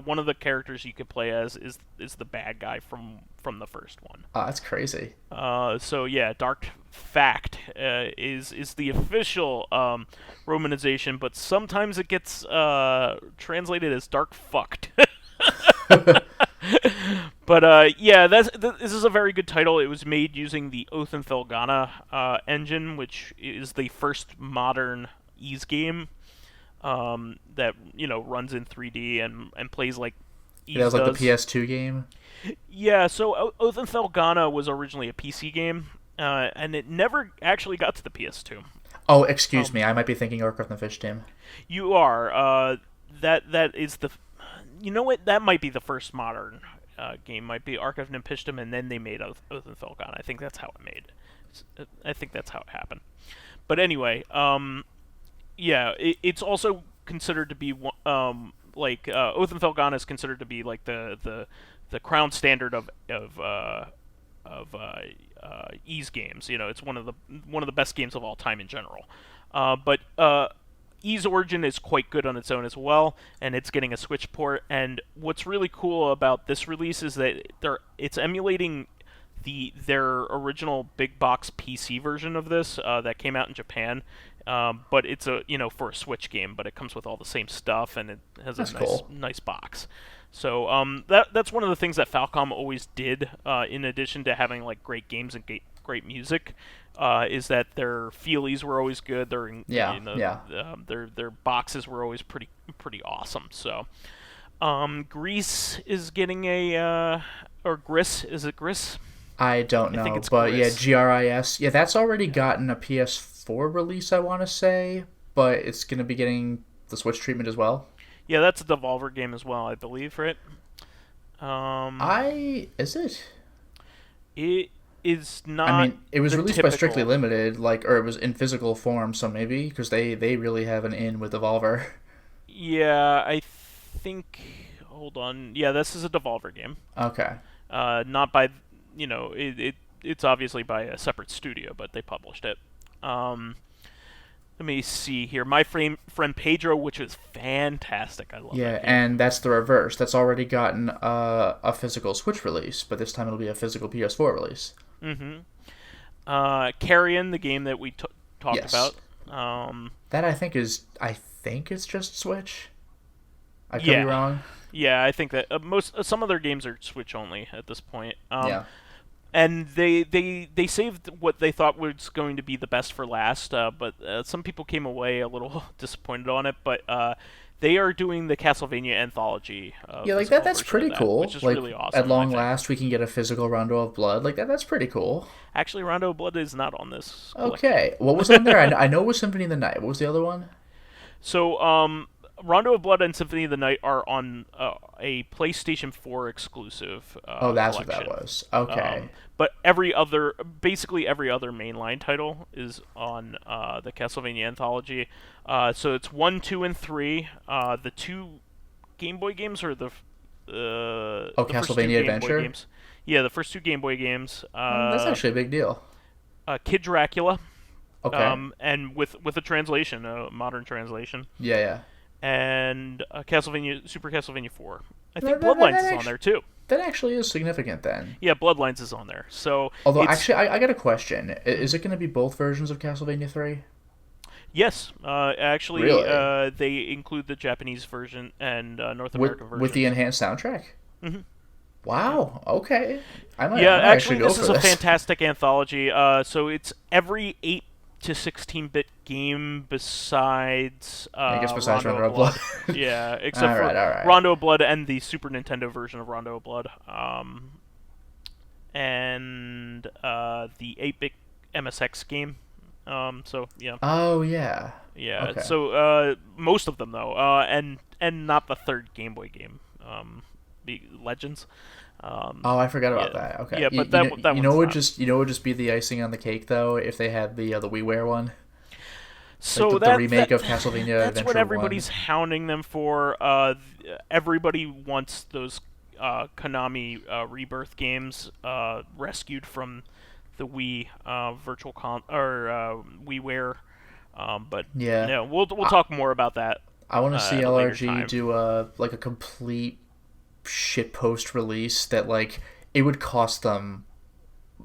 One of the characters you could play as is the bad guy from the first one. Oh, that's crazy. So yeah, Dark Fact is the official romanization, but sometimes it gets translated as Dark Fucked. But this is a very good title. It was made using the Oath and Felghana engine, which is the first modern Ys game that runs in 3D and plays like Ys does. Like the PS2 game. Yeah, so Oath and Felghana was originally a PC game, and it never actually got to the PS2. Oh, excuse me, I might be thinking Ark of the Fish Team. You are. That is the. You know what? That might be the first modern game. Might be Ark of Nipishtim, and then they made Oath and Felghana. I think that's how it made. I think that's how it happened. But anyway, it's also considered to be like Oath and Felghana is considered to be like the crown standard of Ys games. It's one of the best games of all time in general. But Ys Origin is quite good on its own as well, and it's getting a Switch port. And what's really cool about this release is that it's emulating their original big box PC version of this that came out in Japan. But it's for a Switch game, but it comes with all the same stuff, and it has nice box. So that's one of the things that Falcom always did, in addition to having like great games and great music, is that their feelies were always good. Their boxes were always pretty awesome. So Grease is getting or Gris, is it Gris? I don't know, but Gris. GRIS. Yeah, that's already gotten a PS4 release, I want to say, but it's going to be getting the Switch treatment as well. Yeah, that's a Devolver game as well, I believe, right? Is it? It is not. I mean, it was released by Strictly Limited, or it was in physical form, so maybe, because they really have an in with Devolver. Yeah, I think. Hold on. Yeah, this is a Devolver game. Okay. Not by. It's obviously by a separate studio, but they published it. Let me see here. My friend Pedro, which is fantastic. I love that game. And that's the reverse. That's already gotten a physical Switch release, but this time it'll be a physical PS4 release. Mm-hmm. Carrion, the game that we talked about. That I think it's just Switch. I could be wrong. Yeah, I think that some of their games are Switch only at this point. And they saved what they thought was going to be the best for last, but some people came away a little disappointed on it. But they are doing the Castlevania anthology. That's pretty cool. Which is really awesome. At long last, we can get a physical Rondo of Blood. That's pretty cool. Actually, Rondo of Blood is not on this collection. Okay, what was on there? I know it was Symphony of the Night. What was the other one? So, Rondo of Blood and Symphony of the Night are on a PlayStation 4 exclusive that's collection. What that was. Okay. But basically every other mainline title is on the Castlevania anthology. So it's 1, 2, and 3. The 2 Game Boy games are the Castlevania Adventure? Games. Yeah, the first 2 Game Boy games. That's actually a big deal. Kid Dracula. Okay. And with a translation, a modern translation. Yeah. And Super Castlevania 4. I think Bloodlines is on there too. That actually is significant then. Yeah, Bloodlines is on there. So, although actually, I got a question. Is it going to be both versions of Castlevania 3? Yes, actually, really? They include the Japanese version and North American version with the enhanced soundtrack. Mm-hmm. Wow. Okay. I might actually, go this for is a fantastic anthology. So it's every to 16-bit game besides I guess besides Rondo Rondo of of Blood. Blood. Yeah, except All for right. Rondo of Blood and the Super Nintendo version of Rondo of Blood. And the 8-bit MSX game. So yeah. Oh yeah. Yeah. Okay. So most of them though, and not the third Game Boy game, the Legends. Oh, I forgot about Yeah. that. Okay. Yeah, but that you one's would not. just would just be the icing on the cake though if they had the WiiWare one. So like the remake of Castlevania that's Adventure what everybody's 1. hounding them for. Everybody wants those Konami Rebirth games rescued from the Wii WiiWare. But Yeah. no, we'll talk more about that. I want to see at a later LRG time. do a complete shit post release that it would cost them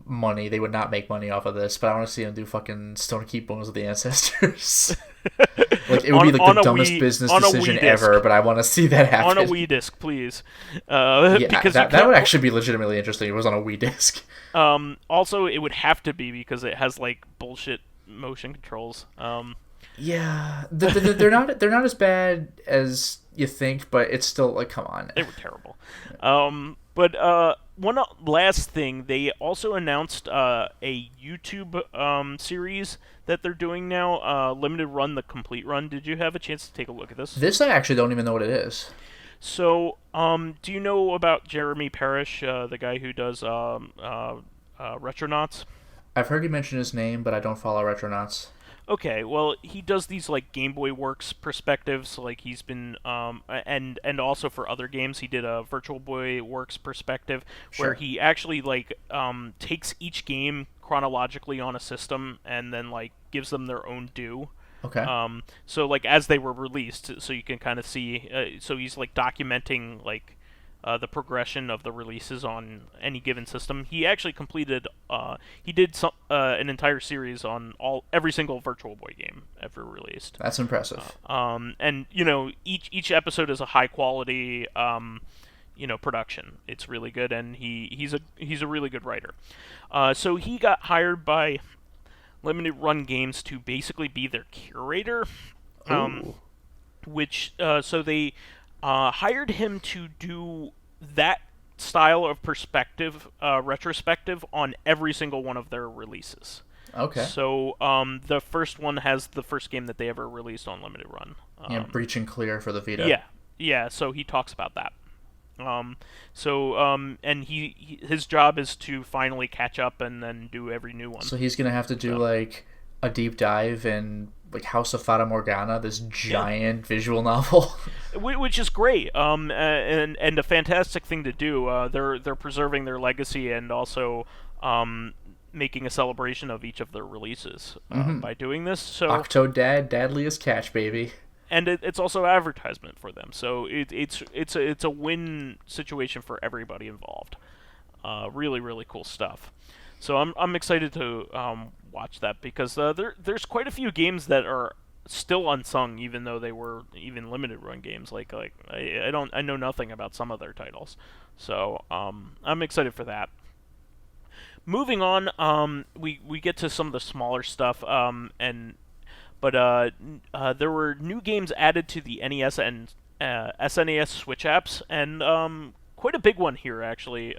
money. They would not make money off of this, but I want to see them do fucking Stone Keep Bones of the Ancestors. It would be the dumbest business decision ever, but I want to see that happen. On a Wii disc, please. Because that would actually be legitimately interesting. It was on a Wii disc. Also, it would have to be because it has bullshit motion controls. Yeah, they're not as bad as you think, but it's still come on. They were terrible. But one last thing, they also announced a YouTube series that they're doing now, limited run, the complete run. Did you have a chance to take a look at this? This I actually don't even know what it is. So, do you know about Jeremy Parrish, the guy who does Retronauts? I've heard you mention his name, but I don't follow Retronauts. Okay, well, he does these Game Boy Works perspectives, he's been and also for other games he did a Virtual Boy Works perspective where he actually takes each game chronologically on a system and then gives them their own due. Okay. So as they were released, so you can kind of see. So he's documenting the progression of the releases on any given system. He actually completed. He did an entire series on every single Virtual Boy game ever released. That's impressive. And each episode is a high quality production. It's really good, and he's a really good writer. So he got hired by Limited Run Games to basically be their curator. So they hired him to do that style of perspective, retrospective on every single one of their releases. Okay. So the first one has the first game that they ever released on Limited Run. Breach and Clear for the Vita. Yeah. So he talks about that. And his job is to finally catch up and then do every new one. So he's gonna have to do a deep dive in House of Fata Morgana, this giant visual novel, which is great. And a fantastic thing to do. They're preserving their legacy and also making a celebration of each of their releases by doing this. So Octodad, Dadliest Catch, baby. And it's also advertisement for them, so it's a win situation for everybody involved. Really, really cool stuff. So I'm excited to watch that because there's quite a few games that are still unsung, even though they were even limited run games. I know nothing about some of their titles, so I'm excited for that. Moving on, we get to some of the smaller stuff, But there were new games added to the NES and SNES Switch apps, and quite a big one here, actually.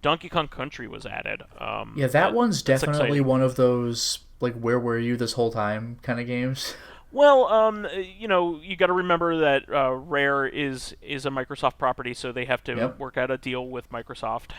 Donkey Kong Country was added. That one's definitely one of those, where were you this whole time kind of games. Well, you got to remember that Rare is a Microsoft property, so they have to work out a deal with Microsoft.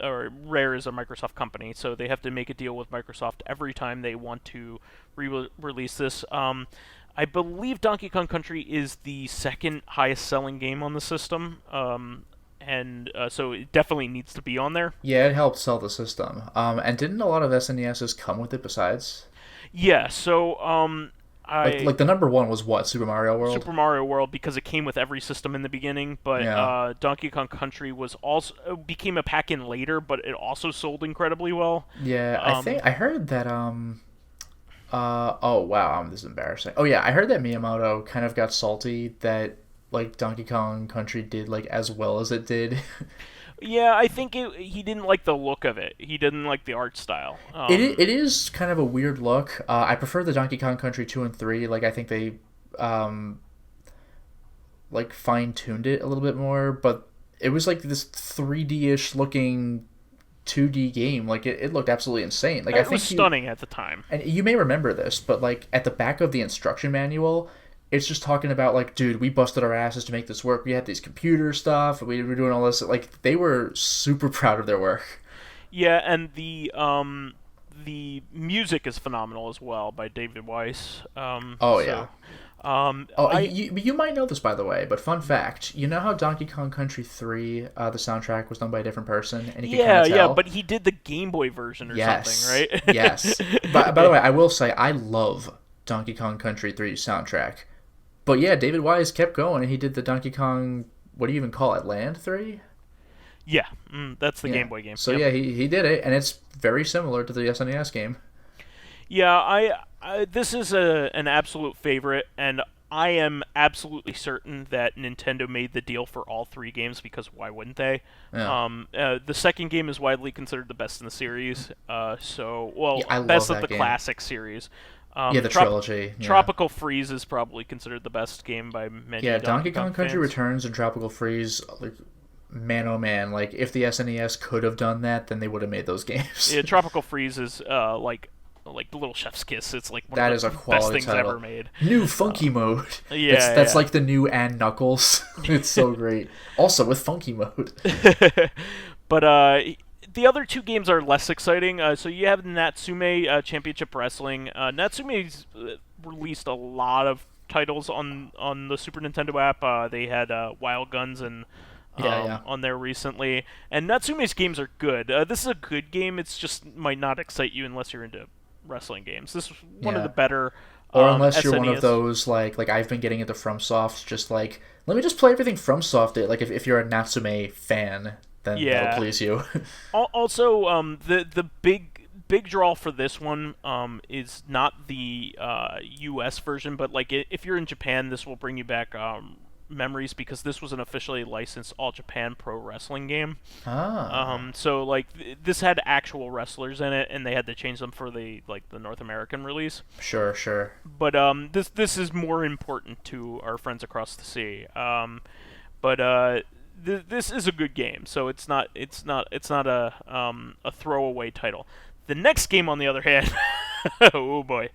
Or Rare is a Microsoft company, so they have to make a deal with Microsoft every time they want to release this. I believe Donkey Kong Country is the second highest selling game on the system, so it definitely needs to be on there. Yeah, it helps sell the system. And didn't a lot of SNESs come with it besides? Yeah, so the number one was what? Super Mario World? Super Mario World, because it came with every system in the beginning, but Donkey Kong Country was also became a pack-in later, but it also sold incredibly well. Yeah, I heard that oh wow, this is embarrassing. Oh yeah, I heard that Miyamoto kind of got salty that Donkey Kong Country did as well as it did. Yeah, I think he didn't like the look of it. He didn't like the art style. It is kind of a weird look. I prefer the Donkey Kong Country 2 and 3. Like, I think they like fine-tuned it a little bit more, but it was like this 3D-ish looking 2D game. Like, it looked absolutely insane. Like, it was stunning at the time. And you may remember this, but like at the back of the instruction manual, it's just talking about like, dude, we busted our asses to make this work. We had these computer stuff. We were doing all this. Like, they were super proud of their work. Yeah, and the music is phenomenal as well by David Weiss. Yeah. You might know this, by the way, but fun fact, you know how Donkey Kong Country 3, the soundtrack was done by a different person? And you can kind of tell? Yeah, but he did the Game Boy version or something, right? Yes. By the way, I will say, I love Donkey Kong Country 3's soundtrack. But yeah, David Wise kept going, and he did the Donkey Kong, what do you even call it, Land 3? Yeah, that's the Game Boy game. So yeah, he did it, and it's very similar to the SNES game. Yeah, I this is an absolute favorite, and I am absolutely certain that Nintendo made the deal for all 3 games, because why wouldn't they? Yeah. The second game is widely considered the best in the series, best of the game. Classic series. The trilogy. Yeah. Tropical Freeze is probably considered the best game by many. Yeah, Donkey Kong Country fans. Returns and Tropical Freeze, like, man oh man, like, if the SNES could have done that, then they would have made those games. Yeah, Tropical Freeze is like the Little Chef's Kiss. It's like one that of is the a quality best things title. ever made. New Funky Mode. Yeah, that's like the new and Knuckles. It's so great. Also with Funky Mode. But the other 2 games are less exciting. So you have Natsume Championship Wrestling. Natsume's released a lot of titles on the Super Nintendo app. They had Wild Guns and on there recently. And Natsume's games are good. This is a good game. It's just might not excite you unless you're into wrestling games. This is one of the better. Or unless you're SNES. one of those, like I've been getting into FromSoft, just like, let me just play everything FromSoft did. Like, if you're a Natsume fan, then that'll please you. Also, the big draw for this one is not the U.S. version, but like if you're in Japan, this will bring you back memories, because this was an officially licensed All Japan Pro Wrestling game. So like this had actual wrestlers in it, and they had to change them for the North American release. Sure. But this is more important to our friends across the sea. This is a good game, so it's not a throwaway title. The next game, on the other hand, oh boy,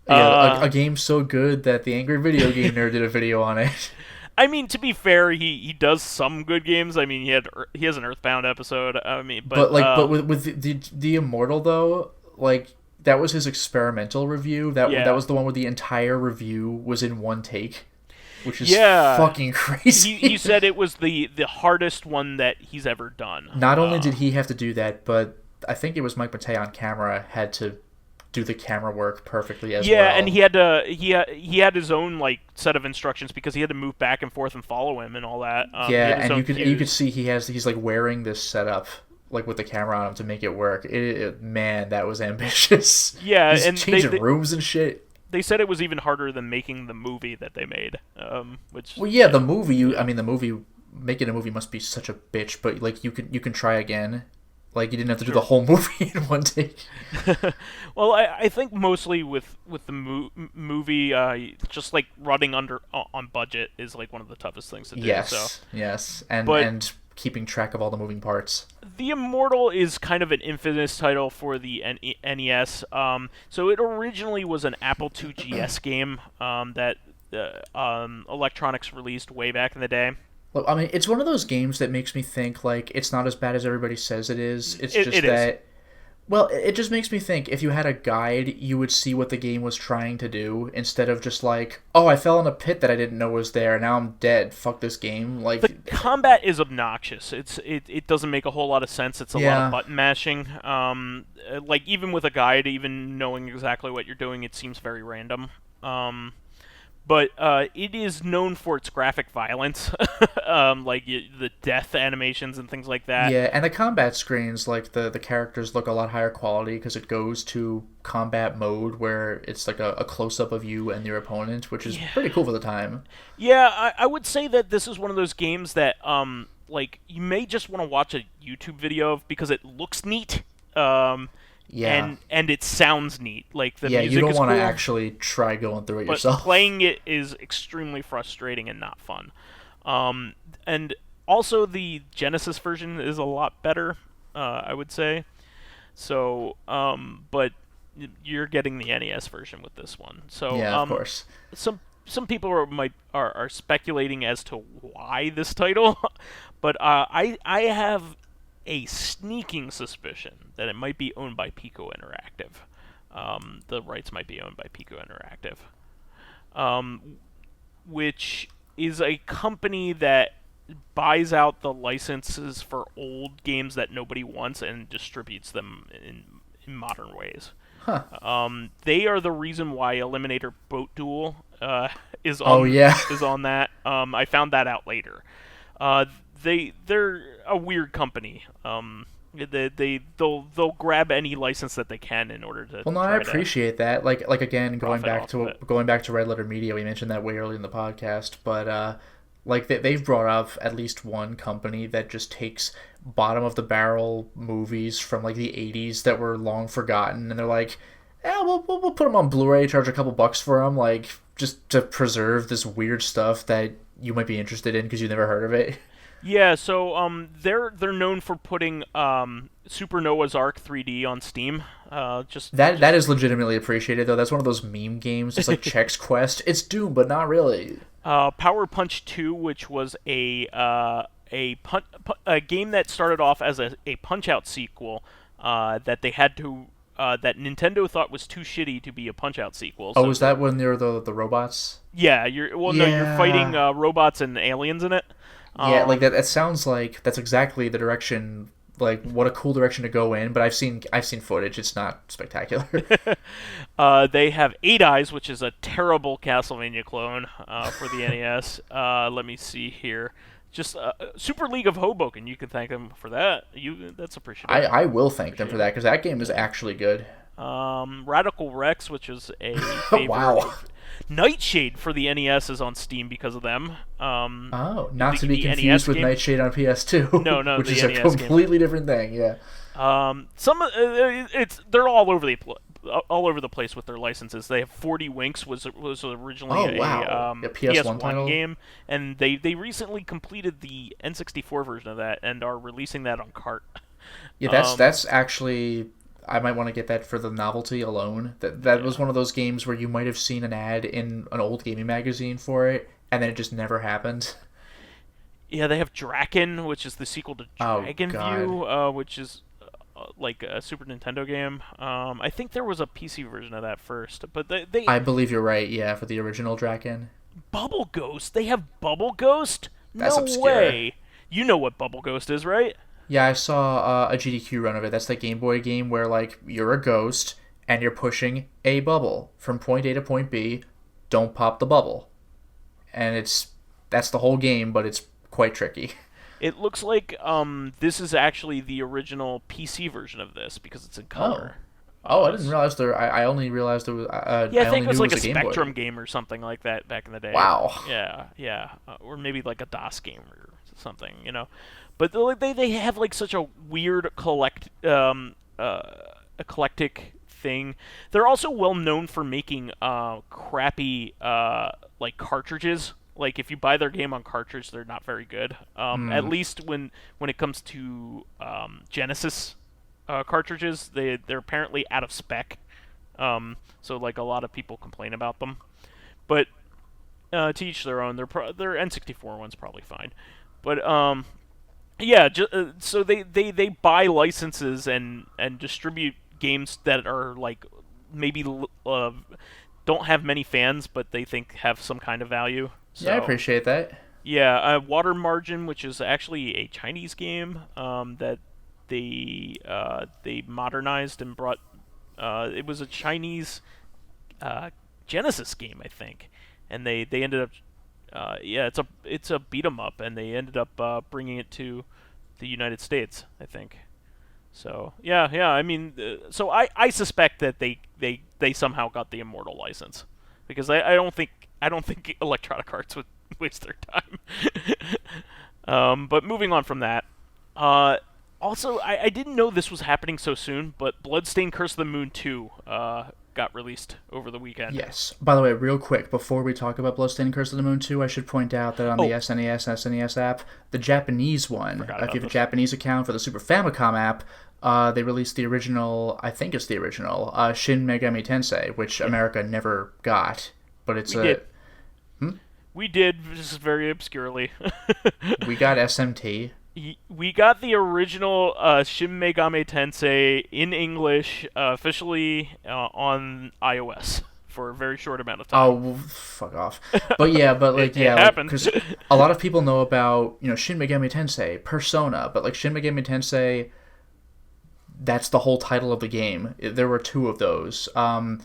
a game so good that the Angry Video Game Nerd did a video on it. I mean, to be fair, he does some good games. I mean, he has an Earthbound episode. I mean, but with the Immortal though, like, that was his experimental review. That was the one where the entire review was in one take. Which is fucking crazy. He said it was the hardest one that he's ever done. Not only did he have to do that, but I think it was Mike Matei on camera had to do the camera work perfectly as well. Yeah, and he had his own like set of instructions, because he had to move back and forth and follow him and all that. And you could see he's like wearing this setup, like, with the camera on him to make it work. Man, that was ambitious. Yeah, he's and changing rooms and shit. They said it was even harder than making the movie that they made. The movie. Making a movie must be such a bitch, but like you can try again. Like, you didn't have to do the whole movie in one take. Well, I think mostly with the movie, just like running on budget is like one of the toughest things to do. Yes, and keeping track of all the moving parts. The Immortal is kind of an infamous title for the NES. So it originally was an Apple II GS game that Electronics released way back in the day. Look, I mean, it's one of those games that makes me think, like, it's not as bad as everybody says it is. It's just that... Is. Well, it just makes me think, if you had a guide, you would see what the game was trying to do, instead of just like, oh, I fell in a pit that I didn't know was there, now I'm dead, fuck this game. Like, the combat is obnoxious. It doesn't make a whole lot of sense. It's a lot of button mashing. Like, even with a guide, even knowing exactly what you're doing, it seems very random. But it is known for its graphic violence, like the death animations and things like that. Yeah, and the combat screens, like the characters look a lot higher quality because it goes to combat mode where it's like a close-up of you and your opponent, which is pretty cool for the time. Yeah, I would say that this is one of those games that like you may just want to watch a YouTube video of because it looks neat. Um, Yeah. and it sounds neat. Like the Yeah, you music don't is want to cool, actually try going through it but yourself. playing it is extremely frustrating and not fun. And also the Genesis version is a lot better, I would say. So, but you're getting the NES version with this one. So, Yeah, of course. some people are speculating as to why this title, but I have a sneaking suspicion that it might be owned by Pico Interactive. The rights might be owned by Pico Interactive, which is a company that buys out the licenses for old games that nobody wants and distributes them in modern ways. Huh. They are the reason why Eliminator Boat Duel is on Oh, yeah. is on that. I found that out later. They're a weird company. They'll grab any license that they can in order to. Well, no, I appreciate that. Like again, going back to Red Letter Media, we mentioned that way early in the podcast, but like they've brought up at least one company that just takes bottom of the barrel movies from like the 80s that were long forgotten, and they're like, yeah, we'll put them on Blu-ray, charge a couple bucks for them, like just to preserve this weird stuff that you might be interested in because you never heard of it. Yeah, so they're known for putting Supernova's Arc 3D on Steam. That is legitimately appreciated though. That's one of those meme games. It's like Chex Quest. It's Doom, but not really. Power Punch 2, which was a game that started off as a Punch-Out sequel that they had to that Nintendo thought was too shitty to be a Punch-Out sequel. So is that when they're the robots? Yeah, no, you're fighting robots and aliens in it. Yeah, like that sounds like that's exactly the direction, like what a cool direction to go in, but I've seen footage. It's not spectacular. They have Eight Eyes, which is a terrible Castlevania clone for the NES. Let me see here. Just Super League of Hoboken. You can thank them for that. That's appreciated. I will thank them for that because that game is actually good. Radical Rex, which is a favorite. Wow. Nightshade for the NES is on Steam because of them. Not to be confused with Nightshade on PS2. No, which the is a NES completely different thing. Yeah. They're all over the place with their licenses. They have 40 Winks was originally a PS1 title game, and they recently completed the N64 version of that and are releasing that on cart. Yeah, that's actually. I might want to get that for the novelty alone. That was one of those games where you might have seen an ad in an old gaming magazine for it, and then it just never happened. Yeah, they have Draken, which is the sequel to Dragon View, which is like a Super Nintendo game. I think there was a PC version of that first, but they I believe you're right. Yeah, for the original Draken. Bubble Ghost. They have Bubble Ghost. That's no obscure. Way. You know what Bubble Ghost is, right? Yeah, I saw a GDQ run of it. That's the Game Boy game where, like, you're a ghost and you're pushing a bubble from point A to point B. Don't pop the bubble. And that's the whole game, but it's quite tricky. It looks like this is actually the original PC version of this because it's in color. I didn't realize there. I only realized there was. I think it was like a Spectrum game or something like that back in the day. Wow. Yeah. Or maybe like a DOS game or something, you know. But they have like such a weird eclectic thing. They're also well known for making crappy like cartridges. Like if you buy their game on cartridge, they're not very good. At least when it comes to Genesis cartridges, they're apparently out of spec. So like a lot of people complain about them. But to each their own. Their N64 one's probably fine. But yeah, so they buy licenses and distribute games that are like maybe don't have many fans, but they think have some kind of value. So, yeah, I appreciate that. Yeah, Water Margin, which is actually a Chinese game that they modernized and brought. It was a Chinese Genesis game, I think, and they ended up. It's a beat 'em up, and they ended up bringing it to the United States, I think. So yeah. I mean, so I suspect that they somehow got the Immortal license, because I don't think Electronic Arts would waste their time. But moving on from that, uh, also I didn't know this was happening so soon, but Bloodstained Curse of the Moon 2 got released over the weekend. Yes. By the way, real quick, before we talk about Bloodstained Curse of the Moon 2, I should point out that on the SNES and SNES app, the Japanese one, if you have a Japanese account for the Super Famicom app, they released the original, I think it's the original, Shin Megami Tensei, which America never got. But it's We did, just very obscurely. We got SMT. We got the original Shin Megami Tensei in English officially on iOS for a very short amount of time. Oh, well, fuck off. But yeah, but like, it happened. Because a lot of people know about, Shin Megami Tensei, Persona, but like Shin Megami Tensei, that's the whole title of the game. There were two of those. I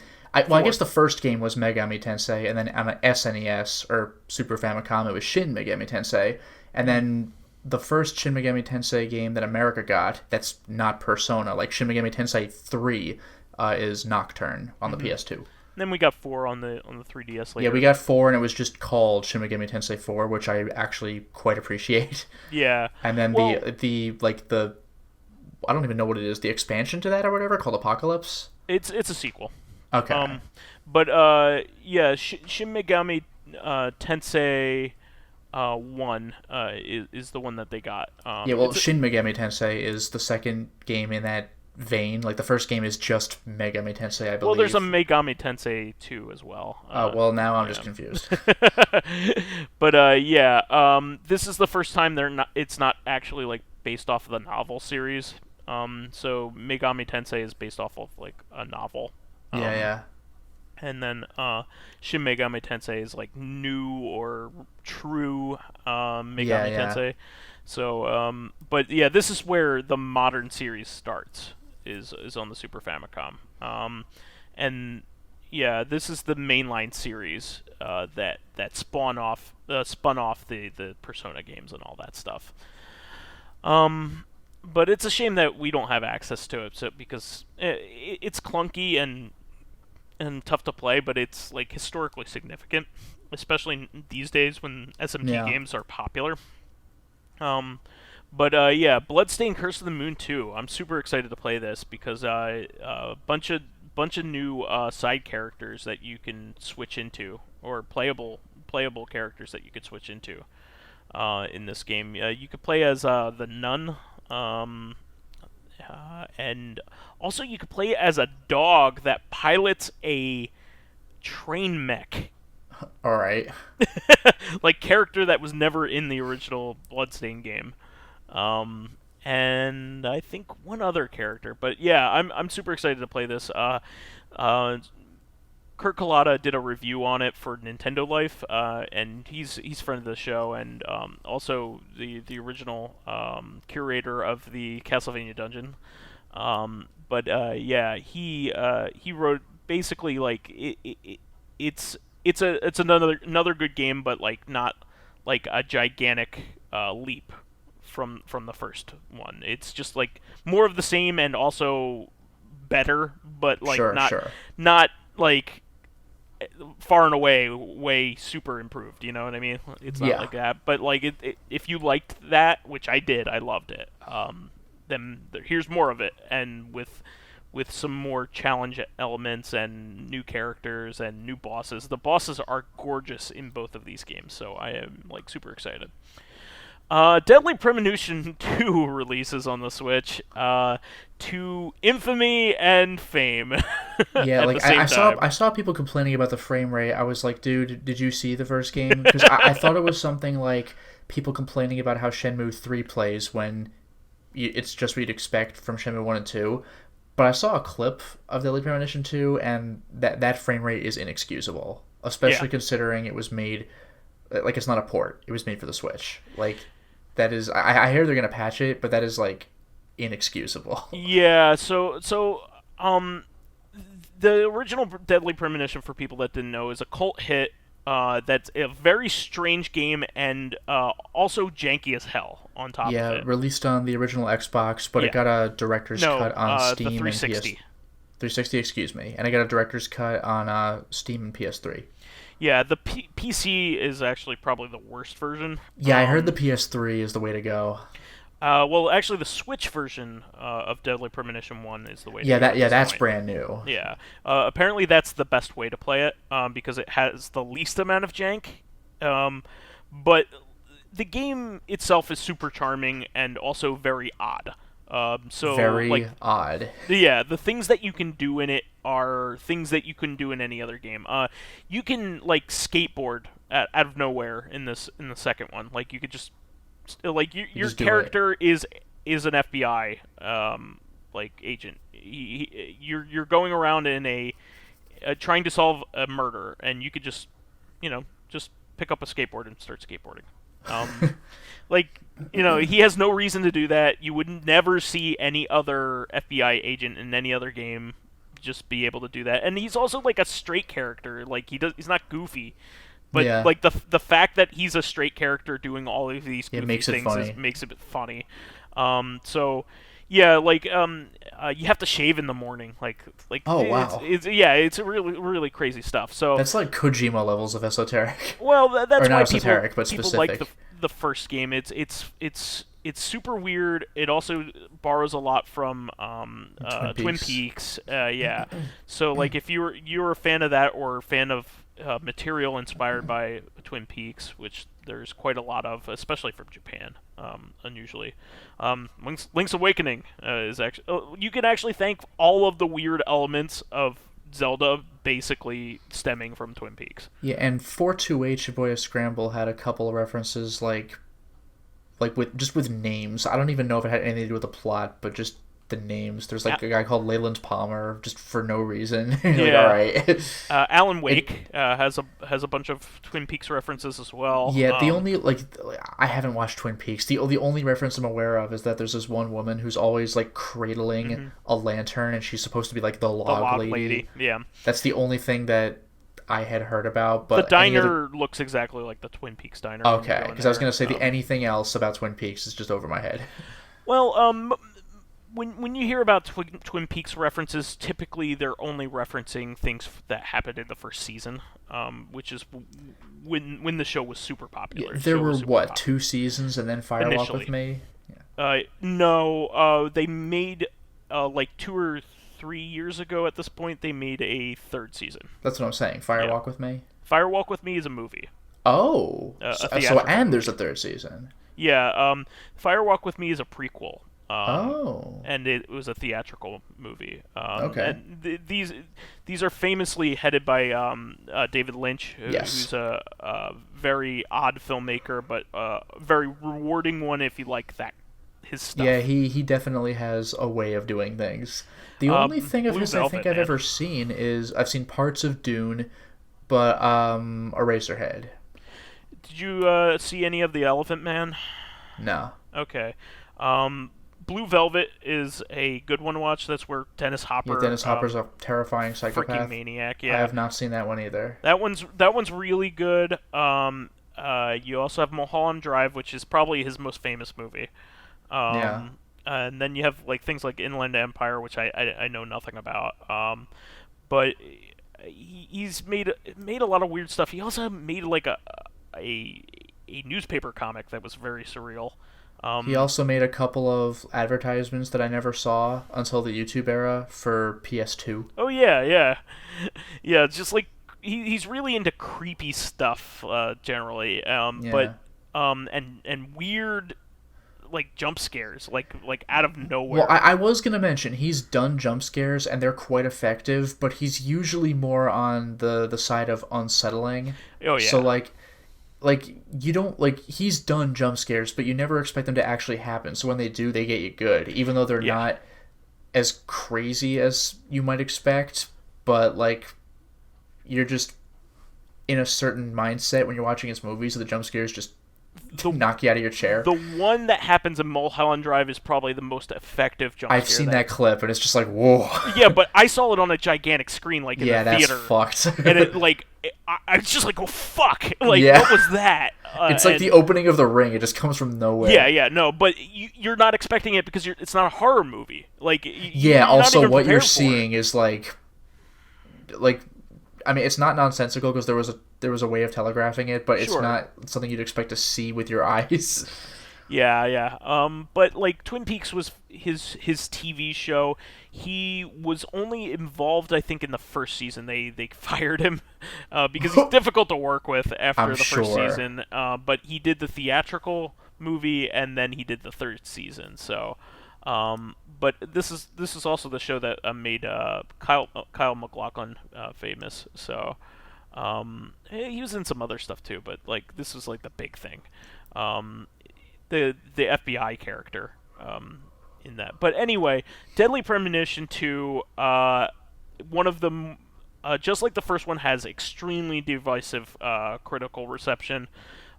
guess the first game was Megami Tensei, and then on an SNES or Super Famicom, it was Shin Megami Tensei, and then the first Shin Megami Tensei game that America got, that's not Persona, like Shin Megami Tensei 3 is Nocturne on the PS2. And then we got 4 on the 3DS later. Yeah, we got 4, and it was just called Shin Megami Tensei 4, which I actually quite appreciate. Yeah. And then the I don't even know what it is, the expansion to that or whatever, called Apocalypse? It's a sequel. Okay. But Shin Megami Tensei 1 is the one that they got. Shin Megami Tensei is the second game in that vein. Like, the first game is just Megami Tensei, I believe. Well, there's a Megami Tensei 2 as well. Now I'm just confused. But this is the first time it's not actually like based off of the novel series. So Megami Tensei is based off of like a novel. Yeah. And then Shin Megami Tensei is like new or true Megami Tensei. So, but yeah, this is where the modern series starts. Is on the Super Famicom. And yeah, this is the mainline series that spun off the Persona games and all that stuff. But it's a shame that we don't have access to it, because it's clunky and tough to play, but it's like historically significant, especially these days when SMT games are popular. Bloodstained Curse of the Moon 2. I'm super excited to play this because a bunch of new side characters that you can switch into, or playable characters that you could switch into in this game. You could play as the nun. And also you could play as a dog that pilots a train mech. All right. Like character that was never in the original Bloodstained game. And I think one other character, but yeah, I'm super excited to play this. Kurt Collada did a review on it for Nintendo Life, and he's friend of the show, and also the original curator of the Castlevania dungeon. He wrote basically like it's another good game, but like not like a gigantic leap from the first one. It's just like more of the same and also better, but like not like far and away way super improved, you know what I mean? It's not like that, but like if you liked that, which I did, I loved it. Then here's more of it, and with some more challenge elements and new characters and new bosses. The bosses are gorgeous in both of these games, so I am like super excited. Deadly Premonition 2 releases on the Switch to infamy and fame. Yeah, like I saw people complaining about the frame rate. I was like, dude, did you see the first game? Because I thought it was something like people complaining about how Shenmue 3 plays when it's just what you'd expect from Shenmue 1 and 2. But I saw a clip of Deadly Premonition 2, and that frame rate is inexcusable, especially considering it was made like it's not a port. It was made for the Switch. Like. That is, I hear they're gonna patch it, but that is like inexcusable. Yeah. So the original Deadly Premonition, for people that didn't know, is a cult hit. That's a very strange game and also janky as hell on top of it. Yeah, released on the original Xbox, but it got a director's cut on Steam the 360. and PS. 360, excuse me, and I got a director's cut on Steam and PS3. Yeah, the PC is actually probably the worst version. Yeah, I heard the PS3 is the way to go. Well, actually, the Switch version of Deadly Premonition 1 is the way to Yeah, go at this that's point. brand new. Yeah. Apparently, that's the best way to play it because it has the least amount of jank. But the game itself is super charming and also very odd. So Very like, odd. yeah, the things that you can do in it are things that you couldn't do in any other game. You can like skateboard out of nowhere in the second one. Like you could just like your character is an FBI like agent. You're going around in a trying to solve a murder, and you could just just pick up a skateboard and start skateboarding. Like, he has no reason to do that. You would never see any other FBI agent in any other game just be able to do that. And he's also like a straight character. Like he's not goofy. But like the fact that he's a straight character doing all of these goofy things makes it funny. So yeah, like you have to shave in the morning. Like oh wow, it's really crazy stuff. So that's like Kojima levels of esoteric. Well, that's or not why esoteric, but people specific. like the first game. It's super weird. It also borrows a lot from Twin Peaks. Yeah. So like if you're a fan of that or a fan of material inspired by Twin Peaks, which there's quite a lot of, especially from Japan, unusually. Link's Awakening is actually you can actually thank all of the weird elements of Zelda basically stemming from Twin Peaks. Yeah, and 42H Shibuya Scramble had a couple of references like with names. I don't even know if it had anything to do with the plot, but just the names. There's like a guy called Leyland Palmer just for no reason. Yeah. Like, all right. Alan Wake has a bunch of Twin Peaks references as well. Yeah, the only I haven't watched Twin Peaks. The only reference I'm aware of is that there's this one woman who's always like cradling a lantern, and she's supposed to be like the log lady. Yeah, that's the only thing that I had heard about. But the diner looks exactly like the Twin Peaks diner. Okay, because I was gonna say anything else about Twin Peaks is just over my head. Well, when you hear about Twin Peaks references, typically they're only referencing things that happened in the first season, which is when the show was super popular. Yeah, there were 2 seasons and then Firewalk with Me? Yeah. No, they made like 2 or 3 years ago at this point, they made a 3rd season. That's what I'm saying. Firewalk with Me? Firewalk with Me is a movie. Oh. And there's a 3rd season. Yeah, Firewalk with Me is a prequel. Oh. And it was a theatrical movie. Okay. And these are famously headed by David Lynch, who's a very odd filmmaker, but a very rewarding one if you like his stuff. Yeah, he definitely has a way of doing things. The only thing of his I think I've ever seen is I've seen parts of Dune, but Eraserhead. Did you see any of The Elephant Man? No. Okay. Blue Velvet is a good one to watch. That's where Dennis Hopper. Yeah, Dennis Hopper's a terrifying psychopath. Freaking maniac. Yeah. I have not seen that one either. That one's really good. You also have Mulholland Drive, which is probably his most famous movie. Yeah. And then you have like things like Inland Empire, which I know nothing about. But he's made a lot of weird stuff. He also made like a newspaper comic that was very surreal. He also made a couple of advertisements that I never saw until the YouTube era for PS2. Oh yeah. It's just like he's really into creepy stuff generally. But and weird like jump scares like out of nowhere. Well, I was gonna mention he's done jump scares and they're quite effective, but he's usually more on the side of unsettling. Oh yeah. So like you don't he's done jump scares, but you never expect them to actually happen. So when they do, they get you good, even though they're not as crazy as you might expect. But like you're just in a certain mindset when you're watching his movies, so the jump scares just knock you out of your chair. The one that happens in Mulholland Drive is probably the most effective jump scare. I've seen that clip, and it's just like, whoa. Yeah, but I saw it on a gigantic screen, like in the theater. Yeah, that's fucked. And it I was just like, oh fuck! Like, what was that? It's like the opening of The Ring. It just comes from nowhere. Yeah, no, but you're not expecting it because it's not a horror movie. Like, also what you're seeing is like, I mean, it's not nonsensical because there was there was a way of telegraphing it, but it's Sure. not something you'd expect to see with your eyes. Yeah, yeah. But like Twin Peaks was his TV show. He was only involved, I think, in the first season. They fired him because he's difficult to work with after I'm the first sure. season. But he did the theatrical movie, and then he did the third season. So, but this is also the show that made Kyle MacLachlan famous. So, he was in some other stuff too. But like this was like the big thing. The FBI character in that. But anyway, Deadly Premonition 2, one of them, just like the first one, has extremely divisive critical reception.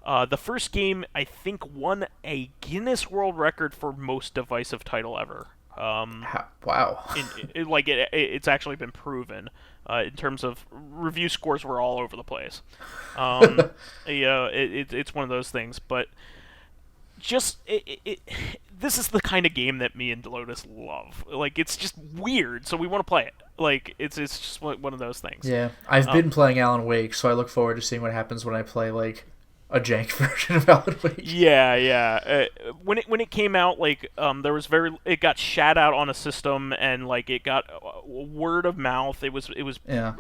The first game, I think, won a Guinness World Record for most divisive title ever. Wow. It's actually been proven in terms of review scores were all over the place. It's one of those things, but this is the kind of game that me and Lotus love. Like, it's just weird, so we want to play it. Like, it's just one of those things. Yeah, I've been playing Alan Wake, so I look forward to seeing what happens when I play like a jank version of Alan Wake. Yeah, yeah. When it came out, like it got shat out on a system, and like it got word of mouth. It was Yeah.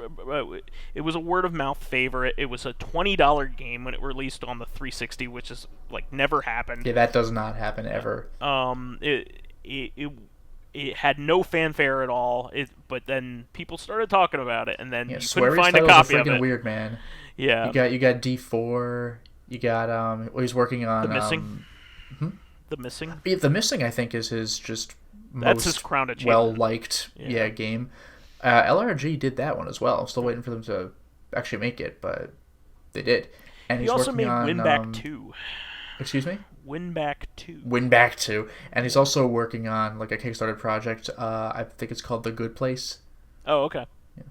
It was a word of mouth favorite. It was a $20 game when it released on the 360, which is like never happened. Yeah, that does not happen ever. It had no fanfare at all. But then people started talking about it, and then you couldn't Swery's find a titles copy are of freaking it. weird, man. Yeah. You got D4. You got well, he's working on The Missing. The Missing. Yeah, The Missing, I think, is his just That's his most crown achievement. well liked game. LRG did that one as well. I'm still waiting for them to actually make it, but they did. And He he's also working made on Winback 2. Excuse me? Winback 2. Winback 2. And he's also working on like a Kickstarter project. I think it's called The Good Place. Oh, okay. Yeah.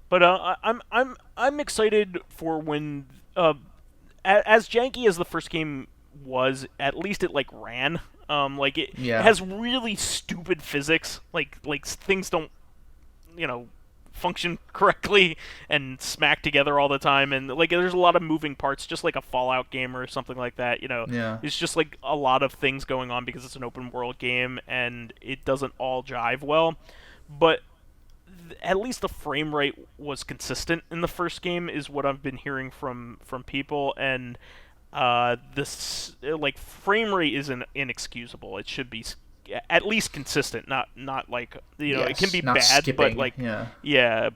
But I'm excited for when as janky as the first game was, at least it like ran. It has really stupid physics. Like things don't, function correctly and smack together all the time, and like there's a lot of moving parts, just like a Fallout game or something like that. It's just like a lot of things going on because it's an open world game and it doesn't all jive well. But at least the frame rate was consistent in the first game, is what I've been hearing from people, and this like frame rate isn't inexcusable. It should be at least consistent, not like it can be bad, skipping. but like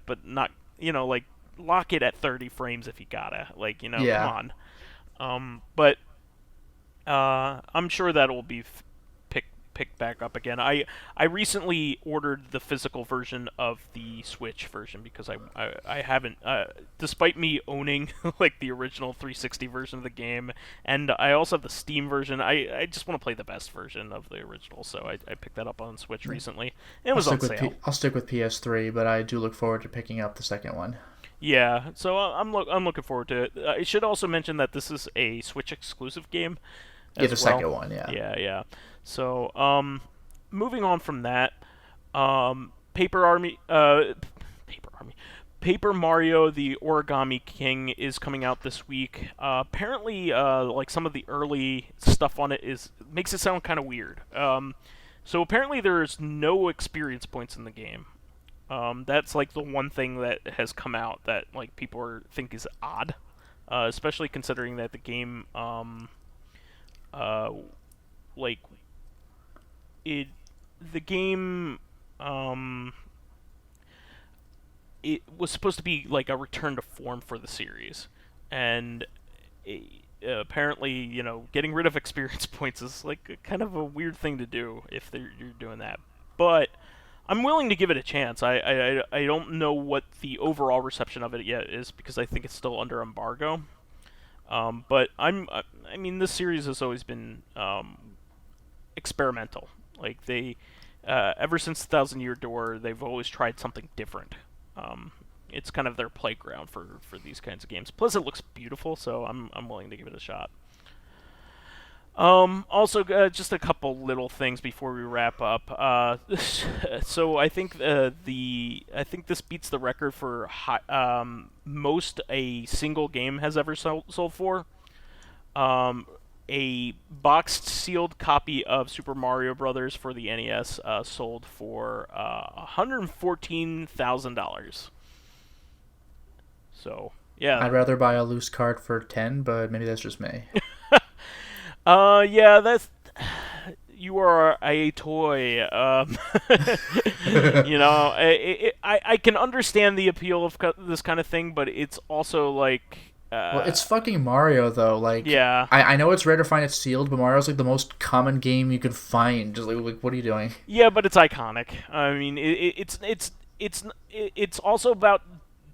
but not like lock it at 30 frames if you gotta, come on. But I'm sure that will be picked back up again. I recently ordered the physical version of the Switch version because I haven't, despite me owning like the original 360 version of the game, and I also have the Steam version. I just want to play the best version of the original, so I picked that up on Switch recently. It was on sale. I'll stick with PS3, but I do look forward to picking up the second one. Yeah, so I'm looking forward to it. I should also mention that this is a Switch exclusive game. Second one, yeah. Yeah. So, moving on from that, Paper Mario: The Origami King is coming out this week. Apparently, like some of the early stuff on it makes it sound kind of weird. So apparently there's no experience points in the game. That's like the one thing that has come out that like people think is odd, especially considering that the game, it was supposed to be like a return to form for the series, and apparently, getting rid of experience points is like kind of a weird thing to do if you're doing that. But I'm willing to give it a chance. I don't know what the overall reception of it yet is because I think it's still under embargo. But I mean, this series has always been experimental. Like they, ever since 1,000 Year Door, they've always tried something different. It's kind of their playground for these kinds of games. Plus, it looks beautiful, so I'm willing to give it a shot. Also, just a couple little things before we wrap up. So I think I think this beats the record for most a single game has ever sold for. Um, a boxed sealed copy of Super Mario Brothers for the NES sold for $114,000. So yeah. I'd rather buy a loose card for 10, but maybe that's just me. Yeah, that's you are a toy. I can understand the appeal of this kind of thing, but it's also like, Well, it's fucking Mario though. Like, yeah, I know it's rare to find it sealed, but Mario's like the most common game you could find. Just like what are you doing? yeah, but it's iconic. I mean, it's also about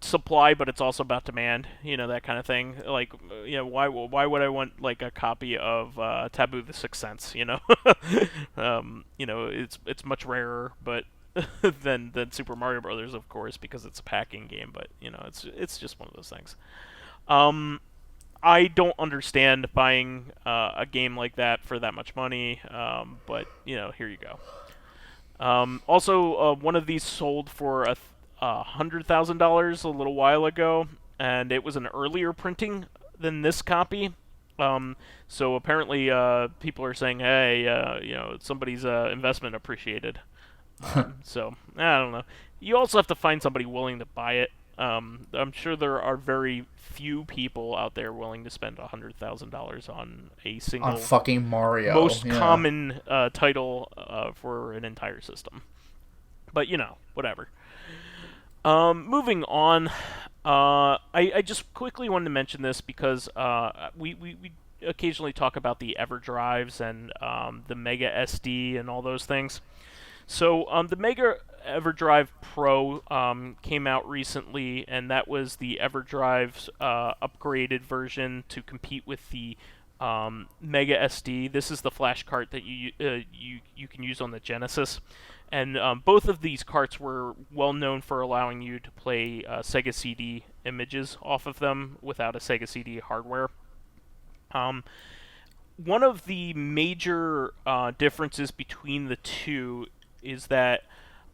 supply, but it's also about demand. You know, that kind of thing. Like, why would I want like a copy of Taboo: The Sixth Sense? You know, it's much rarer, but than Super Mario Brothers, of course, because it's a packing game. But it's just one of those things. Um, I don't understand buying a game like that for that much money, but here you go. Also, one of these sold for $100,000 a little while ago, and it was an earlier printing than this copy. So apparently, people are saying, "Hey, somebody's investment appreciated." So I don't know. You also have to find somebody willing to buy it. I'm sure there are very few people out there willing to spend $100,000 on a single On fucking Mario. most Yeah. common title for an entire system. But whatever. Moving on, I just quickly wanted to mention this because we occasionally talk about the Everdrives and the Mega SD and all those things. So the Mega Everdrive Pro came out recently, and that was the Everdrive's upgraded version to compete with the Mega SD. This is the flash cart that you can use on the Genesis, and both of these carts were well known for allowing you to play Sega CD images off of them without a Sega CD hardware. One of the major differences between the two is that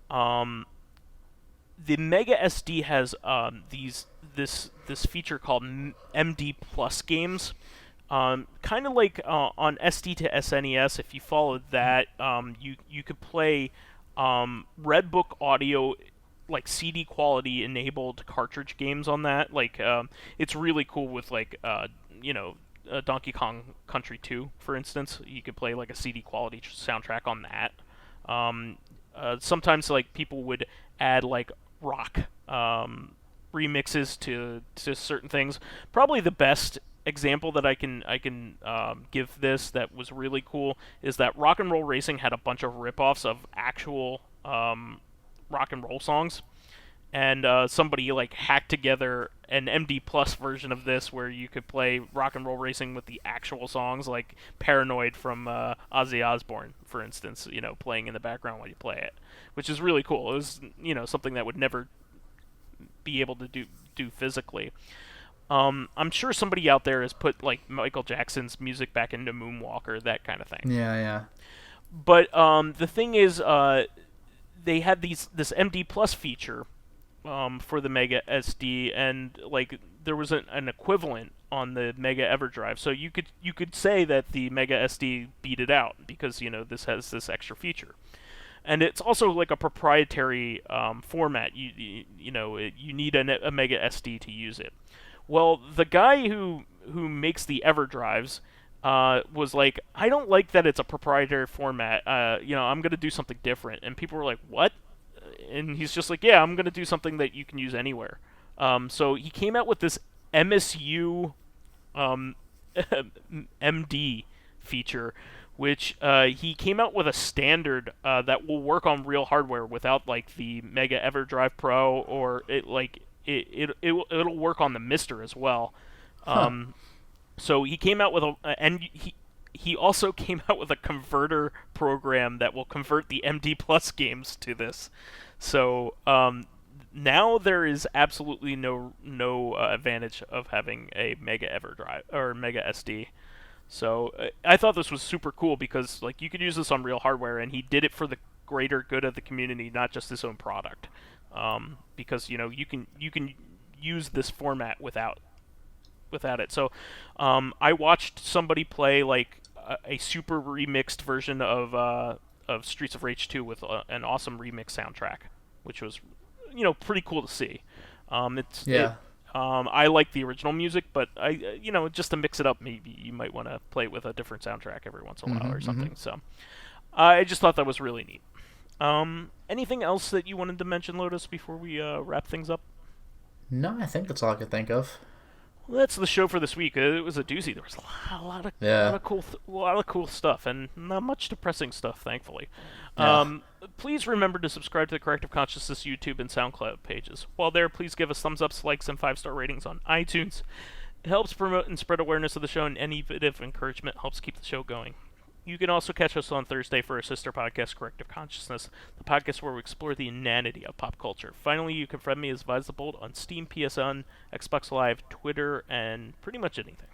the Mega SD has this feature called MD Plus games. Kind of like on SD to SNES, if you followed that, you could play Redbook audio, like CD quality enabled cartridge games on that. Like it's really cool with like Donkey Kong Country 2, for instance. You could play like a CD quality soundtrack on that. Sometimes like people would add like rock remixes to certain things. Probably the best example that I can give this that was really cool is that Rock and Roll Racing had a bunch of ripoffs of actual rock and roll songs, and somebody like hacked together an MD Plus version of this where you could play Rock and Roll Racing with the actual songs, like Paranoid from Ozzy Osbourne, for instance, playing in the background while you play it, which is really cool. It was something that would never be able to do physically. I'm sure somebody out there has put like Michael Jackson's music back into Moonwalker, that kind of thing. Yeah, yeah. But the thing is, they had this MD Plus feature for the Mega SD, and like there was an equivalent on the Mega Everdrive. So you could say that the Mega SD beat it out because this has this extra feature, and it's also like a proprietary format. You need a Mega SD to use it. Well, the guy who makes the Everdrives was like, I don't like that it's a proprietary format. I'm gonna do something different, and people were like, what? And he's just like, yeah, I'm going to do something that you can use anywhere. So he came out with this MSU MD feature, which he came out with a standard that will work on real hardware without like the Mega Everdrive Pro, or it'll work on the Mister as well. So he came out with he also came out with a converter program that will convert the MD Plus games to this. So now there is absolutely no advantage of having a Mega Everdrive or Mega SD. So I thought this was super cool because like you could use this on real hardware, and he did it for the greater good of the community, not just his own product. Because you can use this format without it. So I watched somebody play like a super remixed version of Streets of Rage 2 with an awesome remix soundtrack, which was pretty cool to see. I like the original music, but just to mix it up, maybe you might want to play it with a different soundtrack every once in a while or something. So I just thought that was really neat. Anything else that you wanted to mention, Lotus, before we wrap things up? No, I think that's all I could think of. Well, that's the show for this week. It was a doozy. There was a lot of cool stuff, and not much depressing stuff, thankfully. Yeah. Please remember to subscribe to the Corrective Consciousness YouTube and Soundcloud pages. While there, please give us thumbs ups, likes, and 5-star ratings on iTunes. It helps promote and spread awareness of the show, and any bit of encouragement helps keep the show going. You can also catch us on Thursday for our sister podcast, Corrective Consciousness, the podcast where we explore the inanity of pop culture. Finally, you can friend me as vysethebold on Steam, PSN, Xbox Live, Twitter, and pretty much anything.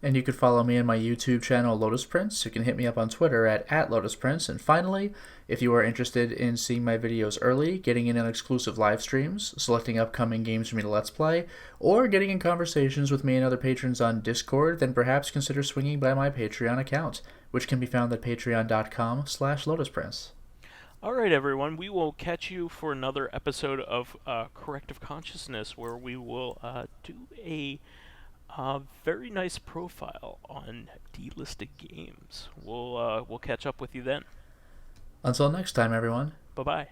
And you can follow me on my YouTube channel, Lotus Prince. You can hit me up on Twitter at Lotus Prince. And finally, if you are interested in seeing my videos early, getting in on exclusive live streams, selecting upcoming games for me to Let's Play, or getting in conversations with me and other patrons on Discord, then perhaps consider swinging by my Patreon account, which can be found at patreon.com/LotusPrince. All right, everyone. We will catch you for another episode of Corrective Consciousness, where we will do a very nice profile on delisted games. We'll catch up with you then. Until next time, everyone. Bye-bye.